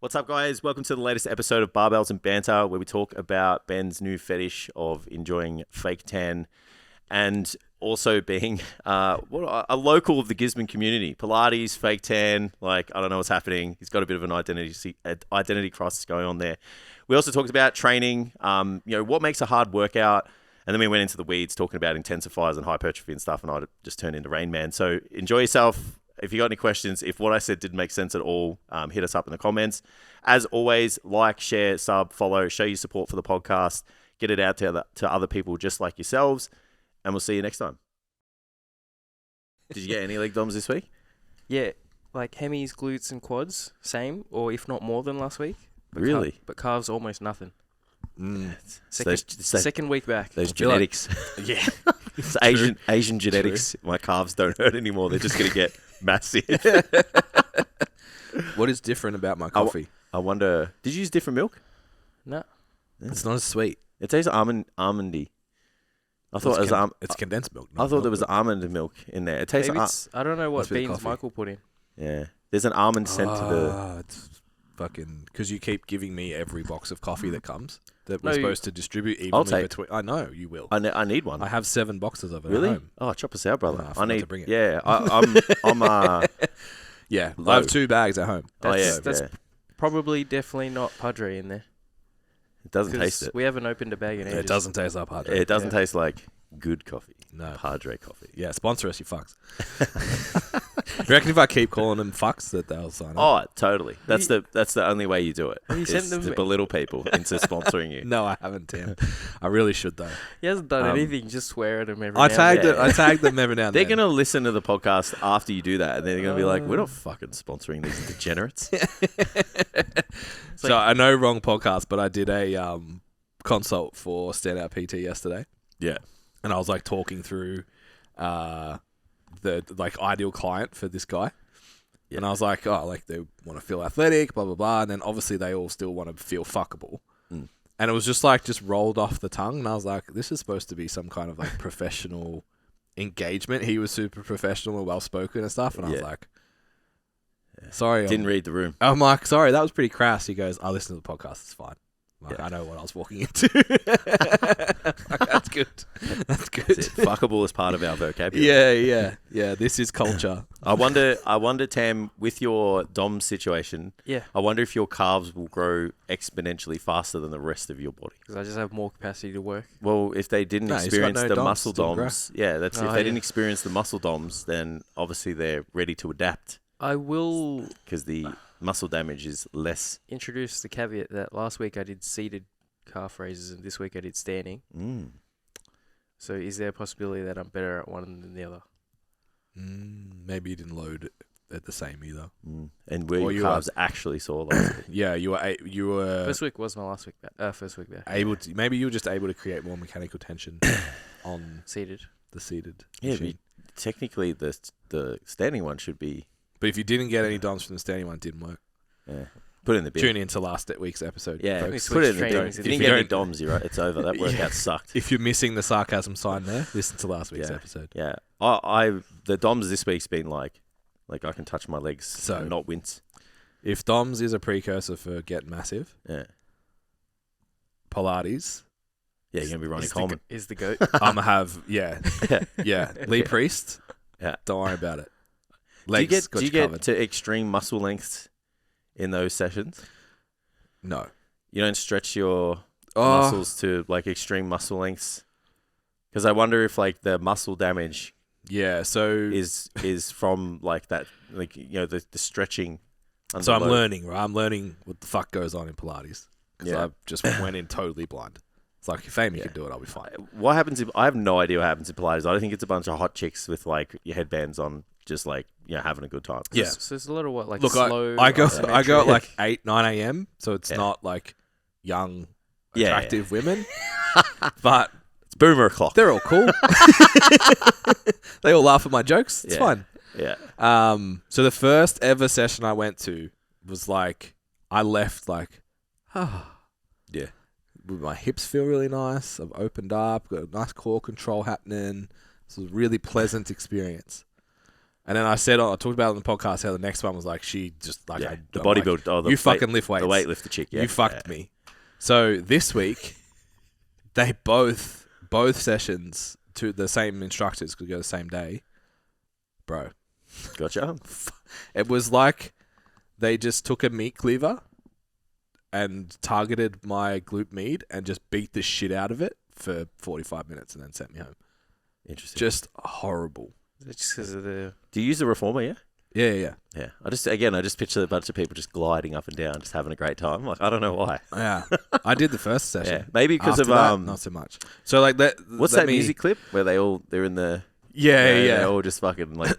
What's up, guys? Welcome to the latest episode of Barbells and Banter, where we talk about Ben's new fetish of enjoying fake tan and also being a local of the Gisborne community. Pilates, fake tan, I don't know what's happening. He's got a bit of an identity crisis going on there. We also talked about training, what makes a hard workout, and then we went into the weeds talking about intensifiers and hypertrophy and stuff, and I just turned into Rain Man. So enjoy yourself. If you got any questions, if what I said didn't make sense at all, hit us up in the comments. As always, like, share, sub, follow, show your support for the podcast, get it out to other people just like yourselves, and we'll see you next time. Did you get any leg DOMs this week? Yeah, hemis, glutes, and quads, same, or if not more than last week. But Really? but calves, almost nothing. Second Second week back. Those genetics. Yeah. It's Asian genetics. True. My calves don't hurt anymore. They're just going to get massive. What is different about my coffee? I wonder, did you use different milk? No. Yeah. It's not as sweet. It tastes almondy. I thought it was it's condensed milk. I thought there was almond milk in there. It tastes Maybe I don't know what beans Michael put in. Yeah. There's an almond scent to the... It's fucking... Because you keep giving me every box of coffee that comes that we're supposed to distribute evenly between... I know, you will. I need one. I have 7 boxes of it really? at home. Oh, chop us out, brother. I need to bring it. Yeah, I'm yeah, low. I have 2 bags at home. That's probably definitely not Padre in there. It doesn't taste it. We haven't opened a bag in ages. It doesn't taste like Padre. It doesn't taste like good coffee. No. Padre coffee. Yeah, sponsor us, you fucks. You reckon if I keep calling them fucks that they'll sign up? Oh, totally. That's the only way you do it. You sent them to belittle people into sponsoring you. No, I haven't, Tim. I really should though. He hasn't done anything, just swear at him every I now and then. I tagged them every now and They're then. going to listen to the podcast after you do that, and they're going to be like, we're not fucking sponsoring these degenerates. So I know wrong podcast, but I did a consult for Standout PT yesterday. Yeah. And I was talking through the ideal client for this guy. Yeah. And I was like, they want to feel athletic, blah, blah, blah. And then obviously they all still want to feel fuckable. Mm. And it was just rolled off the tongue. And I was like, this is supposed to be some kind of professional engagement. He was super professional and well-spoken and stuff. And I was like, sorry. Didn't read the room. I'm like, sorry, that was pretty crass. He goes, I listen to the podcast. It's fine. I know what I was walking into. That's good. That's good. Fuckable is part of our vocabulary. Yeah. This is culture. I wonder, Tam, with your DOM situation, I wonder if your calves will grow exponentially faster than the rest of your body. Because I just have more capacity to work. Well, if they didn't experience the muscle DOMs, if they didn't experience the muscle DOMs, then obviously they're ready to adapt. I will... Because the muscle damage is less. Introduce the caveat that last week I did seated calf raises and this week I did standing. Mm. So is there a possibility that I'm better at one than the other? Maybe you didn't load at the same either. Mm. And were your calves actually sore last week? Yeah, you were. First week was my last week back. First week back. Able to, maybe you were just able to create more mechanical tension on seated. The seated. Yeah, technically the standing one should be. But if you didn't get any DOMs from the standing one, it didn't work. Yeah. Put it in the bin. Tune in to last week's episode. Yeah, folks. put it in the bin. If you didn't get any DOMs, it's over. That workout sucked. If you're missing the sarcasm sign there, listen to last week's episode. Yeah. The DOMs this week's been I can touch my legs and not wince. If DOMs is a precursor for Get Massive, Pilates... Yeah, you're going to be Ronnie Coleman. Is the GOAT. I'm going to have, Lee Priest. Yeah. Don't worry about it. Legs, do you get to extreme muscle lengths in those sessions? No. You don't stretch your muscles to extreme muscle lengths? Because I wonder if the muscle damage is from that, the stretching. So I'm learning, right? I'm learning what the fuck goes on in Pilates. Because I just went in totally blind. It's if Amy can do it, I'll be fine. What happens I have no idea what happens in Pilates. I don't think it's a bunch of hot chicks with your headbands on, just having a good time. Yeah. So there's a lot of Look, slow... I go at 8, 9 a.m. So it's not young, attractive women. But it's boomer o'clock. They're all cool. They all laugh at my jokes. It's fine. Yeah. So the first ever session I went to was I left yeah. My hips feel really nice. I've opened up, got a nice core control happening. This was a really pleasant experience. And then I talked about it on the podcast how the next one was like, she just like, the bodybuilder. Like, you fucking lift weights. The weightlifter chick, yeah. You fucked me. So this week, they both sessions to the same instructors could go the same day. Bro. Gotcha. It was like they just took a meat cleaver and targeted my glute med and just beat the shit out of it for 45 minutes and then sent me home. Interesting. Just horrible. Just because of the... Do you use the reformer, yeah? Yeah. Yeah. I just picture a bunch of people just gliding up and down, just having a great time. Like, I don't know why. Yeah. I did the first session. Yeah. Maybe because After of that, not so much. So like that. What's that music clip where they're in the Yeah. They're all just fucking like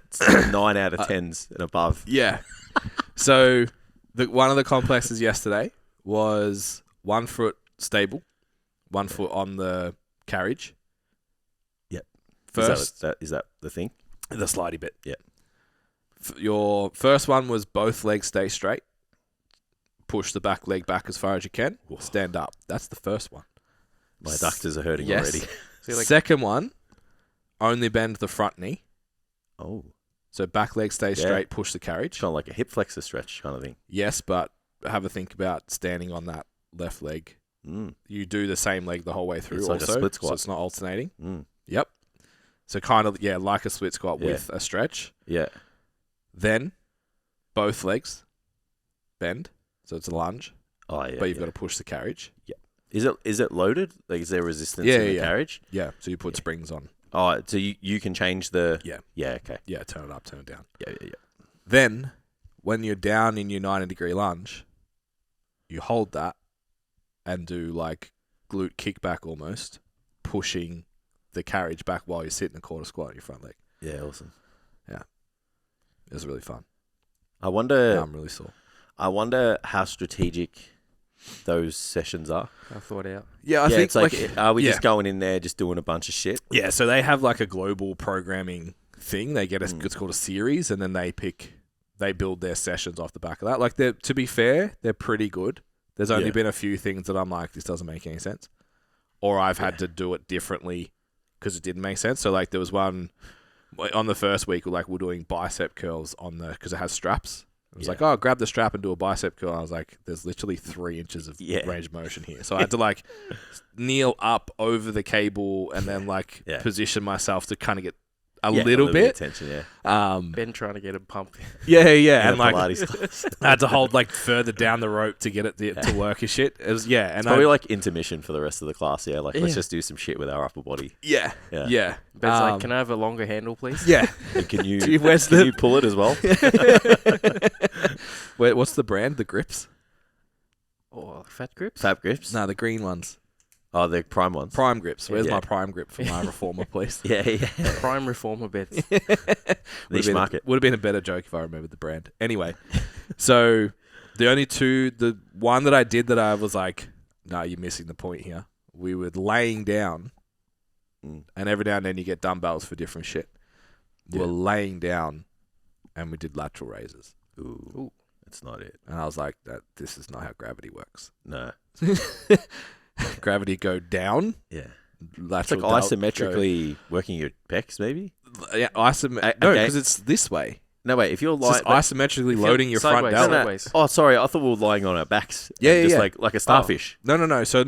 9 out of 10s and above. Yeah. So one of the complexes yesterday was 1 foot stable, 1 foot on the carriage. Yep. First, is that the thing? the slidey bit. Yeah. Your first one was both legs stay straight. Push the back leg back as far as you can. Stand up. That's the first one. My adductors are hurting Yes. already. So like, Second one, only bend the front knee. Oh. So back leg stay Yeah. straight, push the carriage. Kind of like a hip flexor stretch kind of thing. Yes, but have a think about standing on that left leg. Mm. You do the same leg the whole way through It's like a also. split squat. So it's not alternating. Mm. Yep. So kind of, like a split squat Yeah. with a stretch. Yeah. Then both legs bend. So it's a lunge, Oh, yeah. but you've got to push the carriage. Is it loaded? Like, is there resistance Yeah, in the yeah. carriage? Yeah. So you put springs on. Oh, so you can change the... Yeah. Yeah, okay. Yeah. Turn it up, turn it down. Yeah. Then when you're down in your 90-degree lunge, you hold that and do like glute kickback almost, pushing the carriage back while you're sitting a quarter squat on your front leg. Yeah, awesome. It was really fun. I wonder... Now I'm really sore. I wonder how strategic those sessions are. I thought out. Yeah, I yeah, think it's like, are we yeah. just going in there just doing a bunch of shit? Yeah, so they have like a global programming thing. They get it's called a series, and then they build their sessions off the back of that. Like, to be fair, they're pretty good. There's only been a few things that I'm like, this doesn't make any sense, or I've had to do it differently because it didn't make sense. So like, there was one on the first week, we're doing bicep curls because it has straps. It was like, oh, grab the strap and do a bicep curl. And I was like, there's literally 3 inches of range of motion here. So I had to like kneel up over the cable and then position myself to kind of get a little bit attention, yeah. Ben trying to get a pump. Yeah. And like, Pilates class. I had to hold like further down the rope to get it to work as shit. It was, and It's probably like intermission for the rest of the class, yeah. Like, let's Yeah. just do some shit with our upper body. Yeah. Yeah. Ben's like, can I have a longer handle, please? Yeah. And can you, Where's can you pull it as well? Wait, what's the brand? The grips? Or fat grips? Fab grips? No, the green ones. Oh, the prime ones. Prime grips. Where's Yeah. my prime grip for my reformer, please? Yeah. Prime reformer beds. Niche market. Would have been a better joke if I remembered the brand. Anyway, so the one that I did that I was like, no, you're missing the point here. We were laying down, and every now and then you get dumbbells for different shit. Yeah. We're laying down, and we did lateral raises. Ooh. That's not it. And I was like, this is not how gravity works. No. Gravity go down. Yeah. It's Lateral like isometrically working your pecs, maybe? Yeah, no, Okay. because it's this way. No, wait. If you're It's lying... just isometrically loading your front sideways, delt. sideways. Oh, sorry. I thought we were lying on our backs. Yeah, Just yeah. like a starfish. No. So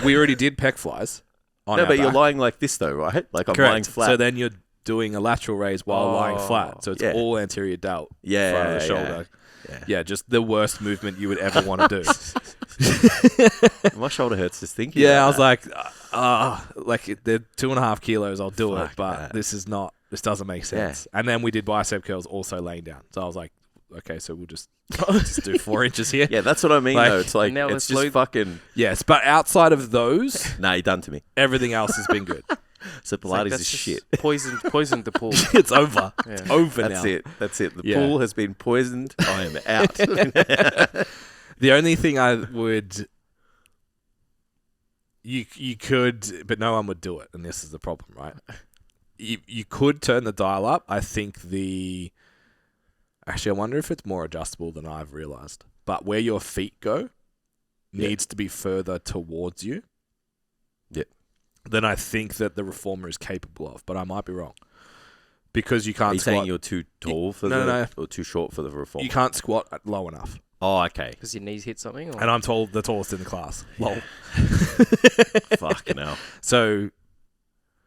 we already did pec flies. On No, our but you're back. lying like this, though, right? Like I'm Correct. lying flat. So then you're doing a lateral raise while lying flat. So it's Yeah. all anterior delt. Yeah, Front of the yeah, shoulder. Yeah. Yeah, just the worst movement you would ever want to do. My shoulder hurts just thinking Yeah, I about was like, they're 2.5 kilos. I'll do it, Fuck but that. this doesn't make sense. And then we did bicep curls also laying down. So I was like, okay, so we'll just do 4 inches here. Yeah, that's what I mean, Like- though. It's like, Now it's let's just load- fucking... Yes, but outside of those, Nah, you're done to me. everything else has been good. So It's like, Pilates that's is just shit. Poisoned the pool. It's over. Yeah. It's over now. That's it. The Yeah. pool has been poisoned. I am out. The only thing I would... You could, but no one would do it, and this is the problem, right? You could turn the dial up. I think Actually, I wonder if it's more adjustable than I've realized. But where your feet go needs to be further towards you. Yeah. Than I think that the reformer is capable of, but I might be wrong. because you Are can't you saying squat. you're too tall for No. or too short for the reformer? You can't squat low enough. Oh, okay. Because your knees hit something? Or? And I'm the tallest in the class. Lol. Fucking hell. So,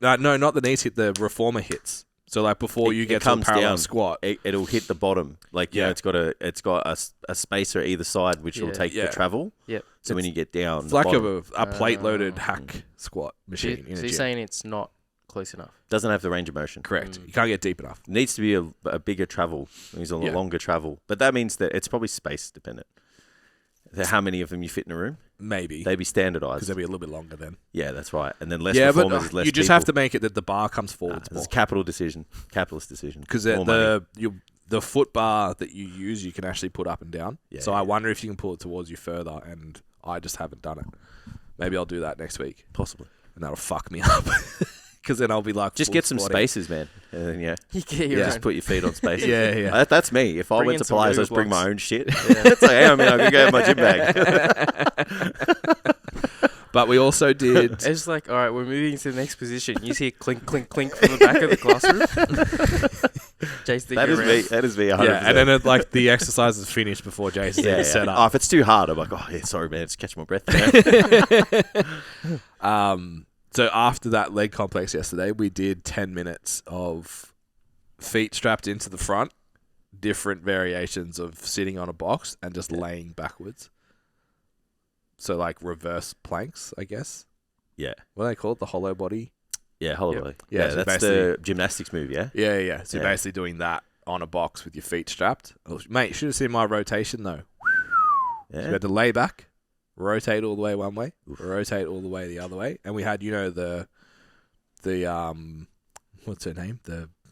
no, not the knees hit. The reformer hits. So like before you get to a comes parallel down. squat, It'll hit the bottom. Like you know, it's got a spacer either side, which will take the travel. Yep. So when you get down, it's the like bottom a plate loaded hack squat So machine. in a you're gym. saying it's not close enough? doesn't have the range of motion. Correct. You can't get deep enough. Needs to be a bigger travel. He's on a longer travel, but that means that it's probably space dependent. How many of them you fit in a room? Maybe They'd be standardized. because they'll be a little bit longer then. Yeah, that's right. And then less Yeah, but reformers is less you just people. have to make it that the bar comes forwards more. It's a capitalist decision. Because More money. the foot bar that you use, you can actually put up and down. Yeah, So I wonder if you can pull it towards you further, and I just haven't done it. Maybe I'll do that next week, Possibly. and that'll fuck me up. Because then I'll be like, Just full get some squatting. spaces, man. And then, You get your just put your feet on spaces. Yeah. That's me. If I Bring went in to some Pilates, I'd Lego just bring my blocks. own shit. It's like, hey, I could go have my gym bag. But we also did. It's like, all right, we're moving to the next position. You see clink, clink, clink from the back of the classroom. Jace, That is me. That is me. 100%. Yeah, and then the exercise is finished before Jason's even set up. Oh, if it's too hard, I'm like, oh, yeah, sorry, man. Just catch my breath. So after that leg complex yesterday, we did 10 minutes of feet strapped into the front, different variations of sitting on a box and just laying backwards. So like reverse planks, I guess. Yeah. What are they called? The hollow body? Yeah, hollow. Yeah, Yeah, so that's the gymnastics move, yeah? Yeah. So Yeah. basically doing that on a box with your feet strapped. Oh, mate, you should have seen my rotation though. So we Yeah. had to lay back, rotate all the way one way, rotate all the way the other way, and we had the what's her name?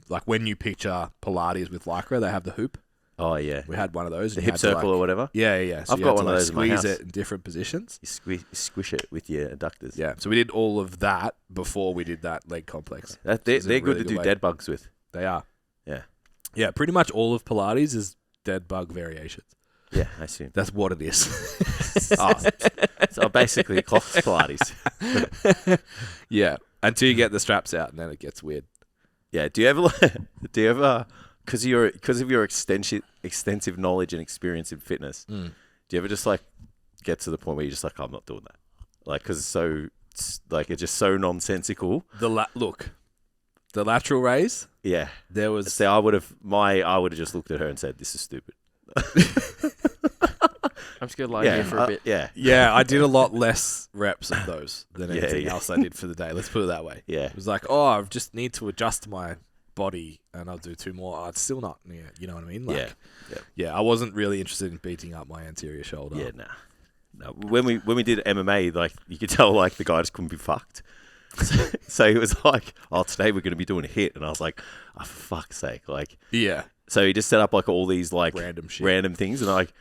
Like when you picture Pilates with Lycra, they have the hoop. Oh, yeah. We had one of those. The and you hip had to, circle or whatever. Yeah. So I've you got had to, one of those in my squeeze house. it in different positions. You squish it with your adductors. Yeah. So we did all of that before we did that leg complex. They're Which is a good really to good do way. dead bugs with. They are. Yeah. Yeah. Pretty much all of Pilates is dead bug variations. Yeah, I assume. That's what it is. So basically, cloth Pilates. Yeah. Until you get the straps out, and then it gets weird. Yeah. Do you ever, because of your extensive knowledge and experience in fitness, do you ever just like get to the point where you're just like, I'm not doing that, like because it's just so nonsensical. The lateral raise. Yeah. There was. So I would have just looked at her and said, "This is stupid." I'm just going to lie here for a bit. Yeah. Yeah, I did a lot less reps of those than Yeah, anything yeah. else I did for the day. Let's put it that way. Yeah. It was like, I just need to adjust my body, and I'll do 2 more. Oh, it's still not. Yeah, you know what I mean? Like, yeah. I wasn't really interested in beating up my anterior shoulder. Yeah. Nah. No. When we did MMA, like you could tell, like the guy just couldn't be fucked. So he was like, "Oh, today we're going to be doing a hit," and I was like, "Oh, for fuck's sake!" Like, Yeah. so he just set up like all these like Random shit. random things, and like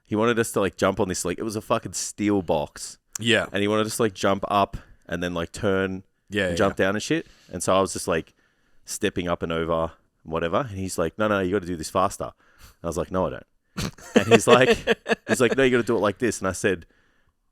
he wanted us to like jump on this like it was a fucking steel box, Yeah. and he wanted us to like jump up and then like turn Yeah. and jump down and shit. And so I was just like stepping up and over and whatever, and he's like, "No, you got to do this faster." And I was like, "No, I don't." And he's like, "No, you got to do it like this." And I said,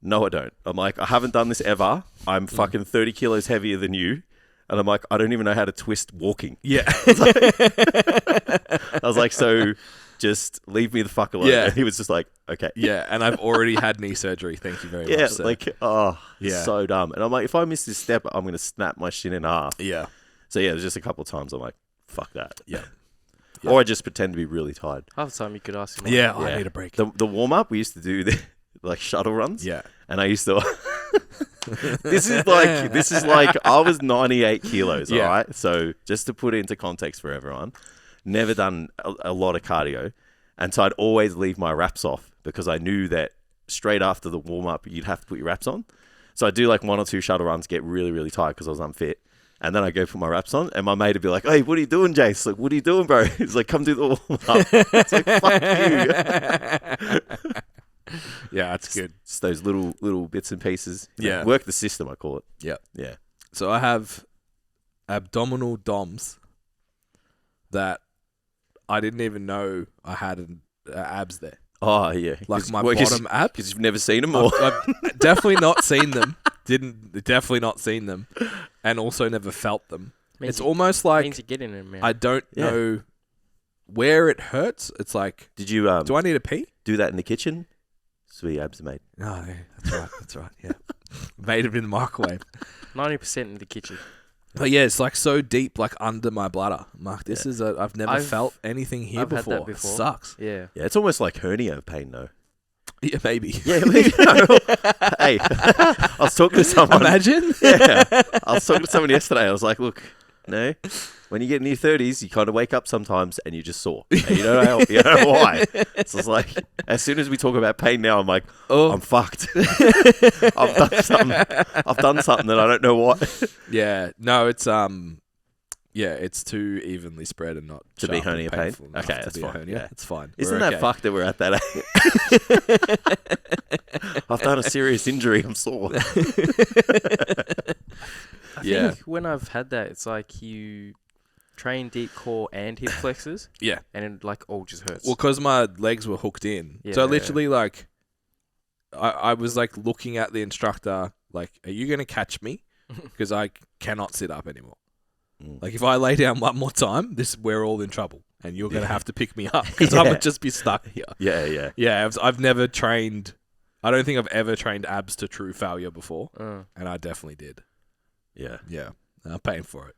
"No, I don't." I'm like, "I haven't done this ever. I'm fucking 30 kilos heavier than you." And I'm like, "I don't even know how to twist walking." Yeah. I was like, "So just leave me the fuck alone." Yeah. And he was just like, "Okay." Yeah. And I've already had knee surgery. Thank you very Yeah, much. Sir. like, so dumb. And I'm like, if I miss this step, I'm going to snap my shin in half. Yeah. So yeah, there's just a couple of times I'm like, fuck that. Yeah. Or I just pretend to be really tired. Half the time you could ask him. Yeah. I need a break. The warm-up, we used to do like shuttle runs. Yeah. And I used to... This is like I was 98 kilos, Yeah. all right? So just to put it into context for everyone, never done a lot of cardio. And so I'd always leave my wraps off because I knew that straight after the warm-up, you'd have to put your wraps on. So I'd do like 1 or 2 shuttle runs, get really, really tired because I was unfit. And then I go put my wraps on, and my mate would be like, "Hey, what are you doing, Jace? Like, what are you doing, bro?" He's like, "Come do the warm-up." It's like, fuck you. Yeah, that's good. Just those little bits and pieces. Yeah. Work the system, I call it. Yeah. Yeah. So I have abdominal DOMs that I didn't even know I had abs there. Oh, yeah. Like my bottom abs. Because you've never seen them, or? I've definitely not seen them. Definitely not seen them. And also never felt them. It's almost like means you're getting them, man. I don't know where it hurts. It's like, Did you do I need to pee? do that in the kitchen? Sweet abs, mate. No, that's right. Yeah, made it in the microwave. 90% in the kitchen. But yeah, it's like so deep, like under my bladder. Mark, this is I've never felt anything here I've before. had that before. It sucks. Yeah. Yeah, it's almost like hernia pain, though. Yeah, maybe. Yeah, hey, I was talking to someone. Imagine. Yeah, I was talking to someone yesterday. I was like, look, when you get in your 30s, you kind of wake up sometimes and you're just sore. And you don't know why. So it's like, as soon as we talk about pain now, I'm like, I'm fucked. I've done something that I don't know what. Yeah. No, it's it's too evenly spread and not To be sharp and hernia pain? painful enough Okay, to that's be a fine. hernia. Yeah. It's fine. Isn't We're that okay. fucked that we're at that age? I've done a serious injury. I'm sore. I Yeah. think when I've had that, it's like you train deep core and hip flexors. Yeah. And it like all just hurts. Well, because my legs were hooked in. Yeah. So literally, like, I was like looking at the instructor, like, are you going to catch me? Because I cannot sit up anymore. Like, if I lay down one more time, we're all in trouble. And you're going to have to pick me up because I would just be stuck here. Yeah. Yeah, I've never trained. I don't think I've ever trained abs to true failure before. And I definitely did. Yeah. Yeah. I'm paying for it.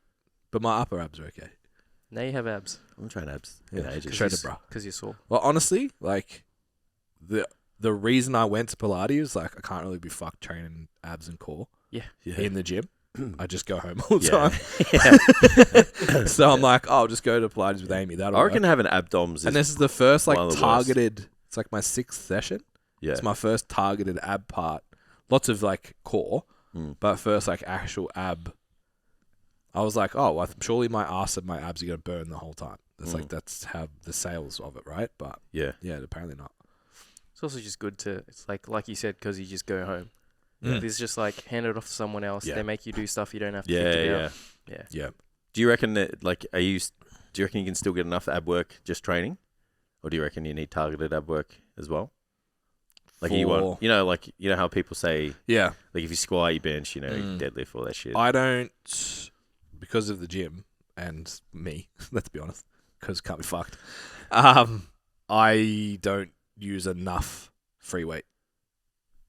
But my upper abs are okay. Now you have abs. I'm trying abs. Yeah, ages. shredded, bro. Because you're sore. Well, honestly, like, the reason I went to Pilates is, like, I can't really be fucked training abs and core in the gym. I just go home all the time. So I'm like, I'll just go to Pilates with Amy. That'll I reckon work. having abdoms And this is the first, like, one of the targeted, it's like my 6th session. Yeah. It's my first targeted ab part. Lots of, like, core, but first, like, actual ab. I was like, oh, well, surely my ass and my abs are going to burn the whole time. That's like, that's how the sales of it, right? But yeah, apparently not. It's also just good to, it's like you said, because you just go home. It's just like hand it off to someone else. Yeah. They make you do stuff you don't have to figure out. Yeah. Do you reckon that, like, do you reckon you can still get enough ab work just training? Or do you reckon you need targeted ab work as well? Like, you want, like, how people say, Yeah. like, if you squat, you bench, you deadlift, all that shit. I don't, because of the gym and me, let's be honest, because can't be fucked. I don't use enough free weight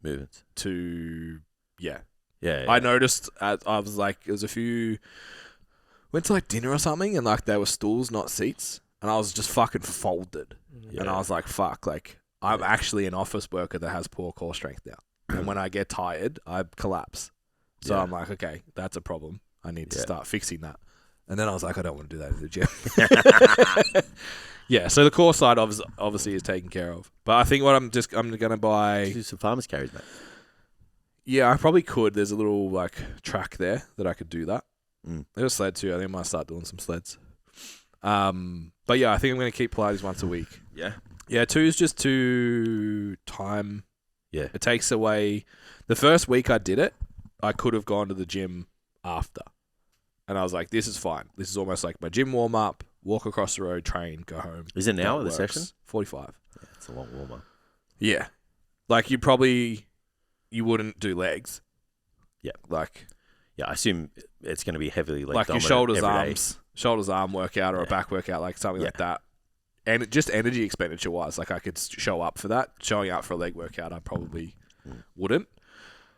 Movements. to, yeah. I noticed, I was like, there was a few, went to like dinner or something and like there were stools, not seats. And I was just fucking folded. Yeah. And I was like, fuck, like I'm actually an office worker that has poor core strength now. And when I get tired, I collapse. So I'm like, okay, that's a problem. I need to start fixing that. And then I was like, I don't want to do that in the gym. Yeah, so the core side obviously is taken care of. But I think what I'm going to buy... do some farmer's carries, mate. Yeah, I probably could. There's a little like track there that I could do that. There's a sled too. I think I might start doing some sleds. But yeah, I think I'm going to keep Pilates once a week. Yeah. Yeah, 2 is just too time. Yeah. It takes away... The first week I did it, I could have gone to the gym after. And I was like, this is fine. This is almost like my gym warm-up, walk across the road, train, go home. Is it an hour, the That session? works. 45. Yeah, it's a long warm-up. Yeah. Like, you wouldn't do legs. Yeah. Like... Yeah, I assume it's going to be heavily leg like your dominant shoulders, arm workout or a back workout, like something like that. And just energy expenditure wise, like I could show up for that. Showing up for a leg workout, I probably wouldn't.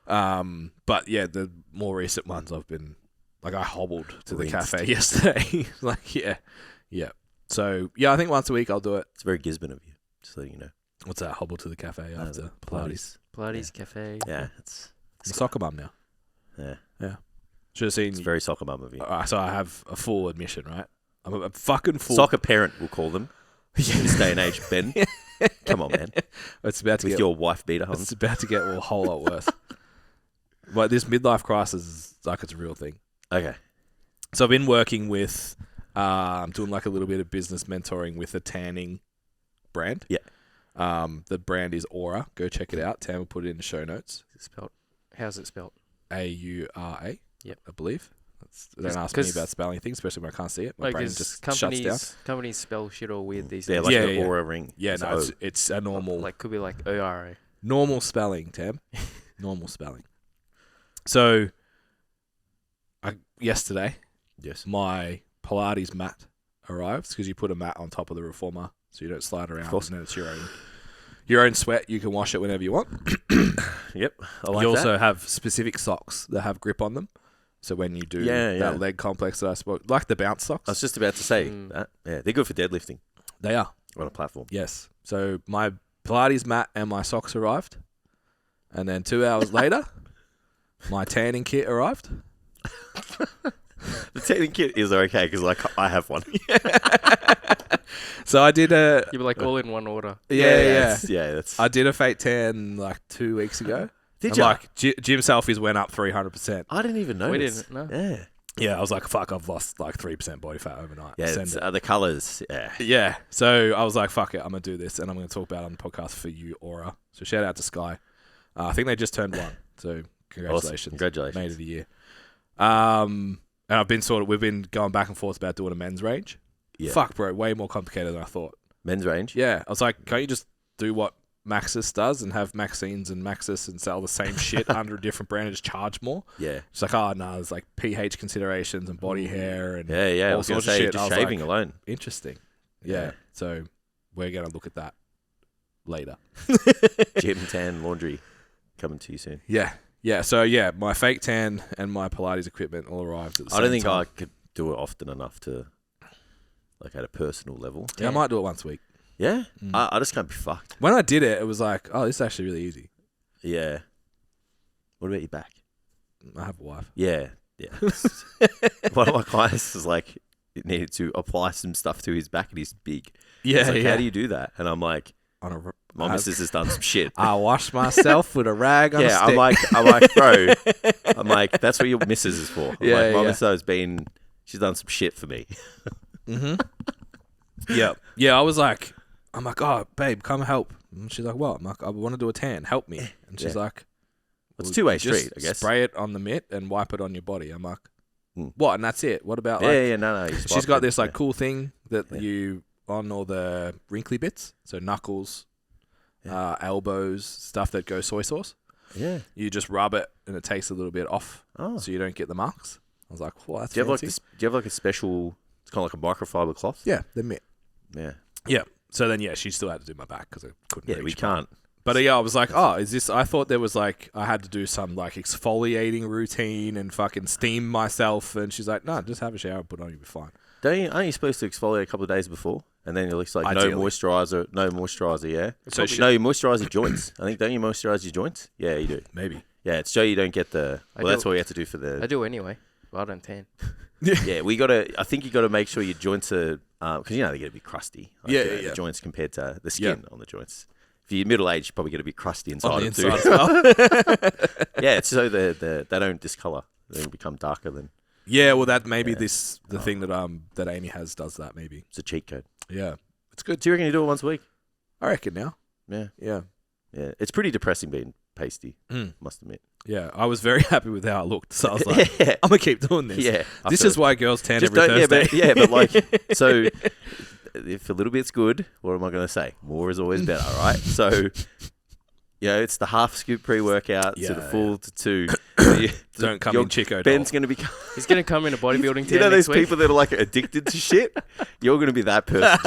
But yeah, the more recent ones I've been, like I hobbled to the cafe yesterday. Like, yeah. So yeah, I think once a week I'll do it. It's very Gisborne of you, just letting you know. What's that? Hobble to the cafe after Pilates. Pilates cafe. Yeah, it's I'm a soccer mum now. Yeah. Should have seen. It's very soccer mum of you. So I have a full admission, right? I'm a fucking full Soccer parent, we'll call them. In this day and age, Ben. Come on, man. It's about to With get your wife beater on. It's about to get a whole lot worse. But this midlife crisis is like it's a real thing. Okay. So I've been working with, I'm doing like a little bit of business mentoring with a tanning brand. Yeah. The brand is Aura. Go check it out. Tam will put it in the show notes. How's it spelled? AURA. Yep. I believe. Don't ask me about spelling things, especially when I can't see it. My brain just shuts down. Companies spell shit all weird these Yeah, days. like the Aura ring. Yeah, no, it's a normal... Like, could be like ORA. Normal spelling, Tam. Normal spelling. So, yesterday, Yes. my Pilates mat arrives because you put a mat on top of the reformer so you don't slide around. course. And then it's your own sweat. You can wash it whenever you want. Yep. I like You that. also have specific socks that have grip on them. So when you do Yeah. that leg complex that I spoke, like the bounce socks, I was just about to say that. Yeah, they're good for deadlifting they are. on a platform. Yes. So my Pilates mat and my socks arrived. And then 2 hours later, my tanning kit arrived. The tanning kit is okay because I have one. So I did a... You were like all in one order. Yeah. That's. I did a fake tan like 2 weeks ago. Did And you? like gym selfies went up 300%. I didn't even know. We didn't. No. Yeah. Yeah, I was like, fuck, I've lost like 3% body fat overnight. Yeah. Send It's, it. the colours. Yeah. Yeah. So I was like, fuck it, I'm going to do this. And I'm going to talk about it on the podcast for you, Aura. So shout out to Sky. I think they just turned 1. So congratulations. Awesome. Congratulations. Made of the year. And we've been going back and forth about doing a men's range. Yeah. Fuck, bro, way more complicated than I thought. Men's range. Yeah. I was like, can't you just do what Maxis does and have Maxines and Maxis and sell the same shit under a different brand and just charge more? Yeah. It's like, oh, no, there's like pH considerations and body hair and Yeah. I all was going to sorts of say shit. I just was shaving like, alone. interesting. Yeah. Yeah. So we're going to look at that later. Gym, tan, laundry, coming to you soon. Yeah. Yeah. So, yeah, my fake tan and my Pilates equipment all arrived at the same I don't think time. I could do it often enough to, like, at a personal level. Yeah, I might do it once a week. Yeah. Mm. I just can't be fucked. When I did it, it was like, oh, this is actually really easy. Yeah. What about your back? I have a wife. Yeah. One of my clients was like, it needed to apply some stuff to his back and he's big. Yeah, He's like, how do you do that? And I'm like, On a, my missus has done some shit. I wash myself with a rag on a Yeah, stick. I'm like, bro. I'm like, that's what your missus is for. I'm Yeah, like, my yeah. missus she's done some shit for me. Mm-hmm. Yeah. Yeah, I was like, I'm like, oh, babe, come help. And she's like, what? I'm like, I want to do a tan. Help me. And she's Yeah. like, It's well, two-way just street, I guess. Spray it on the mitt and wipe it on your body. I'm like, Mm. what? And that's it. What about like, No. she's got this like yeah. cool thing that Yeah. you on all the wrinkly bits. So knuckles, elbows, stuff that goes soy sauce. Yeah. You just rub it and it takes a little bit off Oh. so you don't get the marks. I was like, well, that's Do you have like fancy. do you have like a special? It's kind of like a microfiber cloth. Yeah, the mitt. Yeah. Yeah. So then, yeah, she still had to do my back because I couldn't Yeah, reach we my- can't. But yeah, I was like, oh, is this... I thought there was like... I had to do some like exfoliating routine and fucking steam myself. And she's like, no, just have a shower and put it on, you'll be fine. Aren't you supposed to exfoliate a couple of days before? And then it looks like Ideally. no moisturizer, yeah? So No, you moisturize your joints. I think, don't you moisturize your joints? Yeah, you do. maybe. Yeah, it's so you don't get the... I Well, do. that's what you have to do for I the... do anyway, but I don't tan. Yeah, I think you got to make sure your joints are... Because, they get a bit crusty. Like, Yeah, the yeah. joints compared to the skin on the joints. If you're middle-aged, you probably get a bit crusty inside On the it too. inside as well. Yeah, it's so they don't discolor. They become darker than... Yeah, well, that maybe Yeah. the thing that Amy has does that maybe. It's a cheat code. Yeah. It's good. Do you reckon you do it once a week? I reckon now. Yeah. Yeah. Yeah. It's pretty depressing being pasty, Mm. must admit. Yeah. I was very happy with how it looked. So I was like, yeah. I'm going to keep doing this. Yeah. I This feel is why girls tan Just every don't- Thursday. but like, so if a little bit's good, what am I going to say? More is always better, right? So, it's the half scoop pre-workout to the Yeah, full to 2. Don't come your in Chico Ben's doll. going to be... He's gonna come in a bodybuilding tan You know next those week. people that are like addicted to shit? You're going to be that person.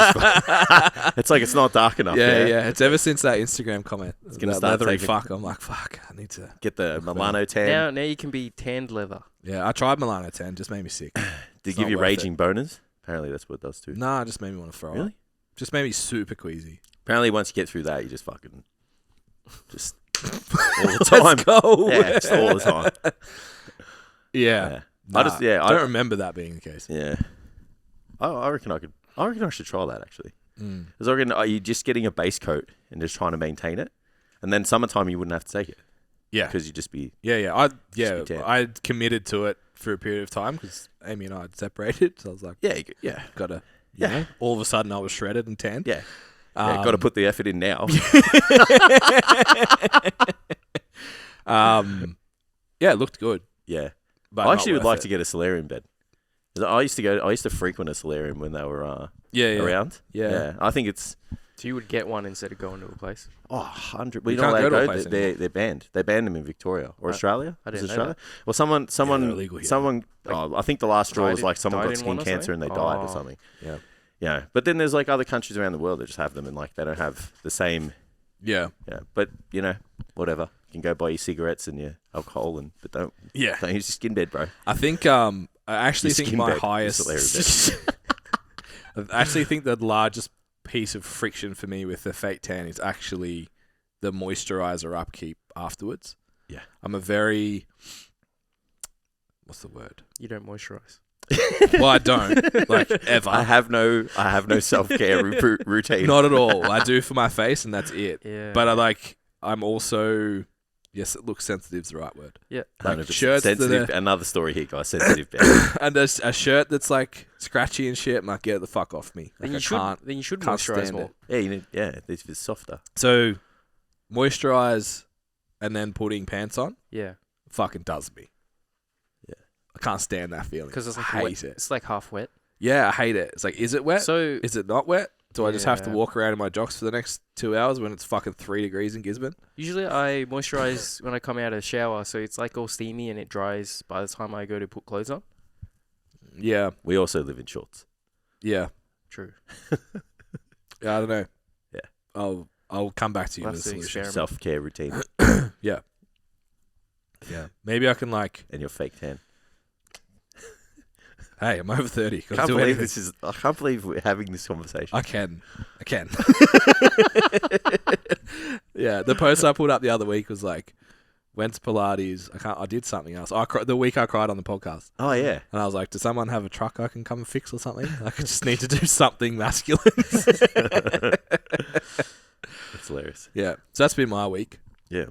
It's like it's not dark enough. Yeah. It's ever since that Instagram comment. It's gonna that start leathery taking- fuck. I'm like, fuck, I need to... Get the Milano tan. Now you can be tanned leather. Yeah, I tried Milano 10. Just made me sick. Did it's it give not you worth raging boners? Apparently that's what it does too. Nah, it just made me want to throw up. Really? Just made me super queasy. Apparently once you get through that, you just fucking... Just all the time. Let's go. Yeah, just all the time. Yeah. I just... Yeah, I don't remember that being the case. Yeah. I reckon I should try that actually. Mm. Because I reckon, are you just getting a base coat and just trying to maintain it? And then summertime you wouldn't have to take it. Yeah. Because you'd just be... Yeah. Just be tan. I committed to it for a period of time because Amy and I had separated. So I was like, Yeah. gotta... Yeah. You know, all of a sudden I was shredded and tan. Yeah. Got to put the effort in now. Yeah, it looked good. Yeah. But I actually would like to get a solarium bed. 'Cause I used to frequent a solarium when they were Yeah. around. Yeah. I think it's... Do So you would get one instead of going to a place? Oh, 100. Well, You you know can't go to a they place they're banned. They banned them in Victoria or Australia. I Was didn't it know Australia? Well, someone, they're illegal here. I think the last straw was died- like someone died got in one skin or cancer something? and they died or Oh. something. Yeah. Yeah, but then there's like other countries around the world that just have them and like they don't have the same. Yeah. Yeah, but you know, whatever. You can go buy your cigarettes and your alcohol but don't Yeah. use your skin bed, bro. I think I actually Your think skin my bed is highest. hilarious. I actually think the largest piece of friction for me with the fake tan is actually the moisturizer upkeep afterwards. Yeah. I'm a very what's the word? You don't moisturize. Well, I don't like ever. I have no self-care routine. Not at all. I do for my face, and that's it. Yeah. But I'm also look sensitive's the right word. Yeah. Like 100%. shirts that sensitive. are- Another story here, guys. Sensitive. bed. And there's a shirt that's like scratchy and shit. Might get the fuck off me. Like, Then you should can't moisturize stand more. it. Yeah, you need. Yeah, it's softer. So moisturize and then putting pants on Yeah. fucking does me. Yeah. I can't stand that feeling. Because it's I like hate wet. it. It's like half wet. Yeah, I hate it. It's like, is it wet? So Is it not wet? Do I just have to Yeah. walk around in my jocks for the next 2 hours when it's fucking 3 degrees in Gisborne? usually I moisturize when I come out of the shower, so it's like all steamy and it dries by the time I go to put clothes on. Yeah, We also live in shorts. yeah. True. Yeah, I don't know. Yeah. I'll come back to you We'll with a have to solution. experiment. Self-care routine Yeah. Maybe I can like. and your fake tan. Hey, I'm over 30. I Gotta can't do believe anything. I can't believe we're having this conversation. I can. Yeah, the post I put up the other week was like, went to Pilates. I did something else. The week I cried on the podcast. Oh yeah. And I was like, does someone have a truck I can come and fix or something? Like, I just need to do something masculine. That's hilarious. Yeah. So that's been my week. Yeah.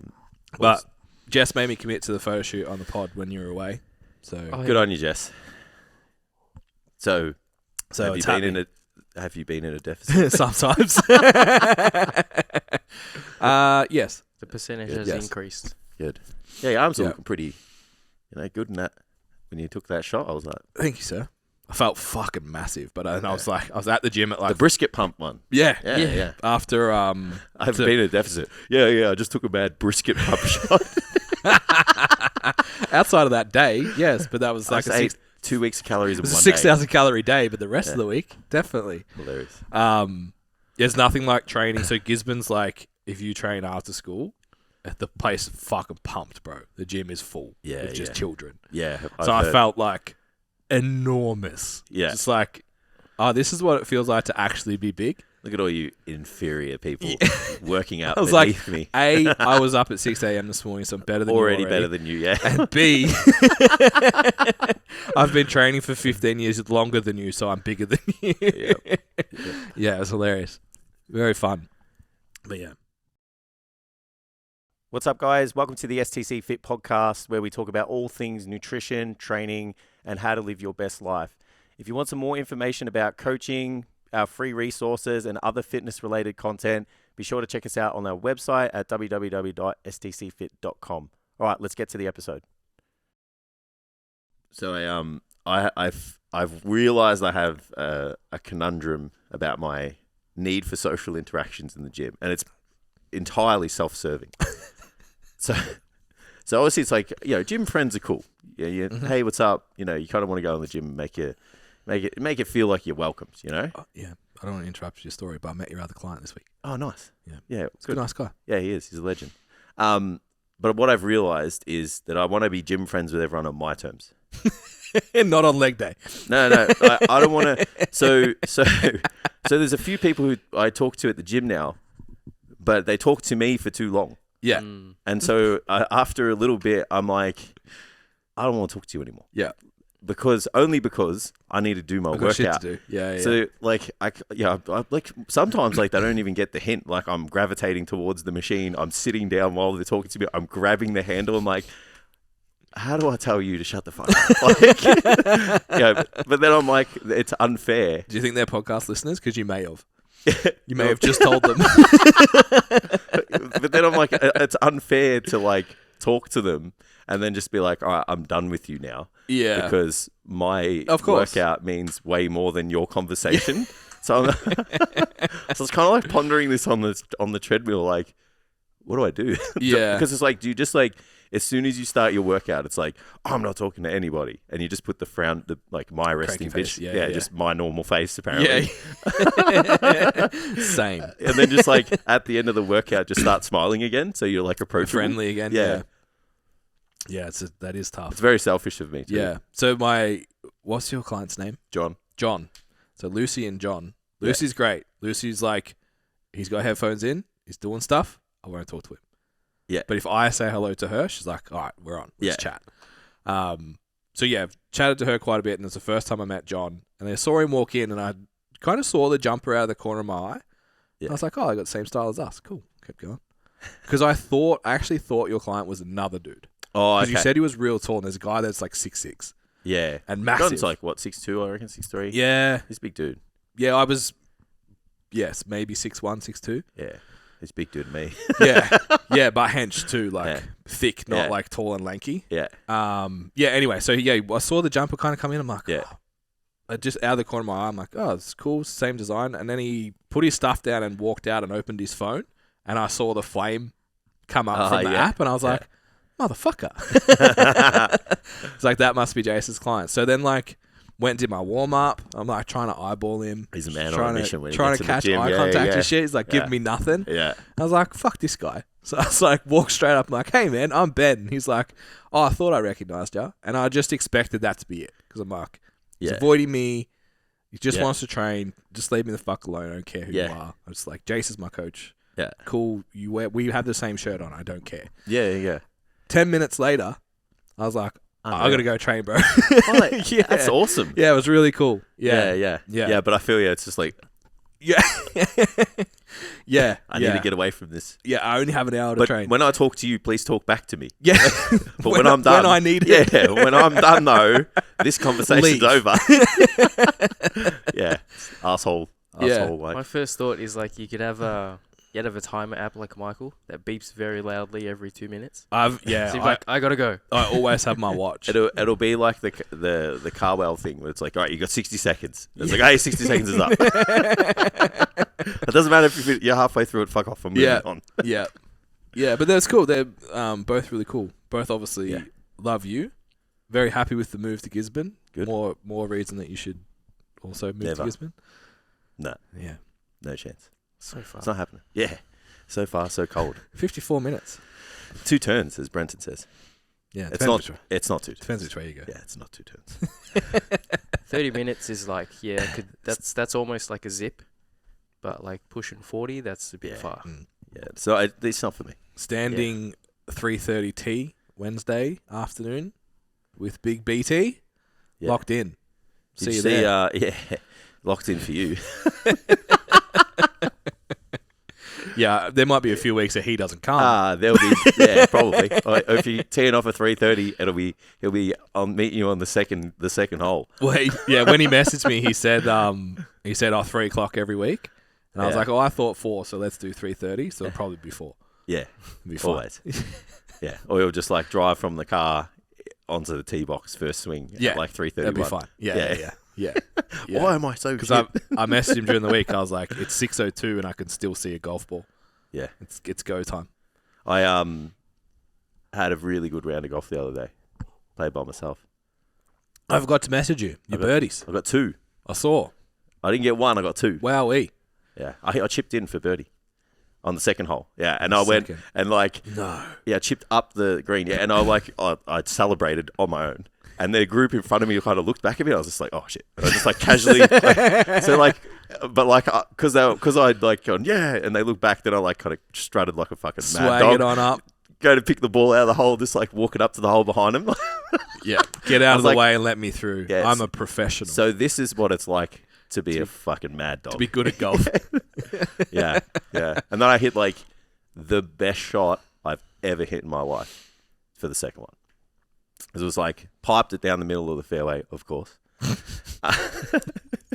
But Jess made me commit to the photo shoot on the pod when you were away. So, Oh, Good on you, Jess. So have it's you been happening. have you been in a deficit? Sometimes. Yes. The percentage Good. has Yes. increased. Good. Yeah, your arms are Yeah. looking pretty, good in that. When you took that shot, I was like, Thank you, sir. I felt fucking massive, but I was like, I was at the gym at the like, brisket pump one. yeah. Yeah. After I've been in a deficit. Yeah. I just took a bad brisket pump shot. outside of that day, yes, but that was I like just ate 2 weeks of calories it in was a one 6,000 calorie day, but the rest Yeah. of the week, definitely. day. Hilarious. There's nothing like training. So Gisborne's like, if you train after school, the place is fucking pumped, bro. The gym is full. Yeah, with just yeah. children. Yeah. So I felt like enormous. Yeah. Just like, oh, this is what it feels like to actually be big. Look at all you inferior people working out I was like, beneath me. A, I was up at 6 a.m. this morning, so I'm better than Already you better than you, yeah. And B, I've been training for 15 years longer than you, so I'm bigger than you. Yeah, it was hilarious. Very fun. But yeah. What's up, guys? Welcome to the STCfit podcast, where we talk about all things nutrition, training, and how to live your best life. If you want some more information about coaching, our free resources, and other fitness-related content, be sure to check us out on our website at www.stcfit.com. All right, let's get to the episode. So I've realized I have a conundrum about my need for social interactions in the gym, and it's entirely self-serving. So obviously it's like, gym friends are cool. Yeah, hey, what's up? You kind of want to go in the gym and make it feel like you're welcomed, Oh, yeah. I don't want to interrupt your story, but I met your other client this week. Oh, nice. Yeah. Yeah, He's a nice guy. Yeah, he is. He's a legend. But what I've realized is that I want to be gym friends with everyone on my terms. Not on leg day. No, I don't want to. So there's a few people who I talk to at the gym now, but they talk to me for too long. Yeah. And so after a little bit, I'm like, I don't want to talk to you anymore. Yeah. Because I need to do my I've got shit workout. to do. Yeah. So like I like sometimes like they don't even get the hint. Like I'm gravitating towards the machine. I'm sitting down while they're talking to me. I'm grabbing the handle. I'm like, how do I tell you to shut the fuck up? Like, but then I'm like, it's unfair. Do you think they're podcast listeners? Because you may have. You may have just told them. But then I'm like, it's unfair to like talk to them and then just be like, all right, I'm done with you now. Yeah. Because my Of course. workout means way more than your conversation. So I'm, so it's kind of like pondering this on the treadmill, like, what do I do? Yeah. Because it's like, do you just like, as soon as you start your workout, it's like, oh, I'm not talking to anybody, and you just put the frown, like my resting face. bitch, Yeah. just my normal face apparently. Yeah. Same. And then just like at the end of the workout, just start smiling again, so you're like approachable, Friendly again. Yeah. Yeah, that is tough. It's very selfish of me too. Yeah. So what's your client's name? John. So Lucy and John. Lucy's great. Lucy's like, he's got headphones in, he's doing stuff, I won't talk to him. Yeah. But if I say hello to her, she's like, all right, we're on. Let's chat. So yeah, I've chatted to her quite a bit, and it's the first time I met John. And I saw him walk in, and I kind of saw the jumper out of the corner of my eye. Yeah. I was like, oh, I got the same style as us. Cool. Kept going. Because I actually thought your client was another dude. Oh, Because okay. you said he was real tall, and there's a guy that's like 6'6". Yeah. And massive. John's like, what, 6'2", I reckon, 6'3"? Yeah. He's a big dude. Yeah, I was, maybe 6'1", 6'2". Yeah. He's a big dude to me. Yeah, but hench too, like Yeah. thick, not Yeah. like tall and lanky. Yeah. Anyway, so yeah, I saw the jumper kind of come in. I'm like, Yeah. I just out of the corner of my eye, I'm like, oh, it's cool, same design. And then he put his stuff down and walked out and opened his phone, and I saw the flame come up from the app, and I was like, motherfucker. It's like, that must be Jason's client. So then like went and did my warm up. I'm like trying to eyeball him. He's a man on trying a mission when he trying gets to in the catch gym. eye Yeah, contact yeah. and shit. He's like, give Yeah. me nothing. Yeah. I was like, fuck this guy. So I was like, walk straight up. I'm like, hey, man, I'm Ben. And he's like, oh, I thought I recognized you. And I just expected that to be it. Because I'm like, he's Yeah. avoiding me. He just Yeah. wants to train. Just leave me the fuck alone. I don't care who Yeah. you are. I was like, Jace is my coach. Yeah. Cool. We have the same shirt on. I don't care. Yeah. 10 minutes later, I was like, I got to go train, bro. Yeah. That's awesome. Yeah, it was really cool. Yeah. Yeah. Yeah, but I feel it's just like, Yeah. Yeah. I need to get away from this. Yeah, I only have an hour to But train. when I talk to you, please talk back to me. Yeah. But when I'm done, When I need it. Yeah, when I'm done though, this conversation's Leave. over. Yeah, asshole. Yeah. Like, My first thought is like you could have a timer app like Michael that beeps very loudly every 2 minutes. So you're like, I gotta go. I always have my watch. it'll be like the Carwell thing where it's like, all right, you got 60 seconds. It's like, hey, 60 seconds is up. It doesn't matter if you're halfway through it. Fuck off. I'm moving on. Yeah. But that's cool. They're both really cool. Both obviously love you. Very happy with the move to Gisborne. Good. More reason that you should also move Never. to Gisborne. No, Yeah. no chance. So far. It's not happening. Yeah, so far so cold. 54 minutes. 2 turns, as Brenton says. Yeah. It's not 2 turns. Depends which way you go. Yeah, it's not 2 turns. 30 minutes is like, that's almost like a zip, but like pushing 40, that's a bit far. Mm. Yeah, so it's not for me. Standing 3:30 T Wednesday afternoon with Big BT. Yeah. Locked in. Did See you you see? there. Locked in for you. Yeah, there might be a few weeks that he doesn't come. There'll be probably. Or if you tee it off at 3:30, he'll be. I'll meet you on the second hole. Well, when he messaged me, he said 3 o'clock every week, and I was Yeah. like, I thought 4, so let's do 3:30. So it'll probably be 4. Yeah, It'll be fine. always. Yeah, or he'll just like drive from the car onto the tee box first swing. Yeah, at like 3:30. That'd be fine. Yeah. Why am I so? Because I messaged him during the week. I was like, it's 6:02 and I can still see a golf ball. Yeah, It's go time. I had a really good round of golf the other day. Played by myself. I forgot to message you. Your birdies. I got 2. I saw. I didn't get 1. I got 2. Wowee. Yeah, I chipped in for birdie on the second hole. Yeah, and I went and like I chipped up the green. Yeah, and I celebrated on my own. And the group in front of me kind of looked back at me. I was just like, oh shit! And I just like casually, because I'd like gone and they looked back. Then I like kind of strutted like a fucking mad Swag it dog. on up. Go to pick the ball out of the hole, just like walking up to the hole behind him. Yeah. Get out of the like- way and let me through. Yeah, I'm a professional. So this is what it's like to be a fucking mad dog. to be good at golf. Yeah. And then I hit like the best shot I've ever hit in my life for the second one. It was like piped it down the middle of the fairway, of course.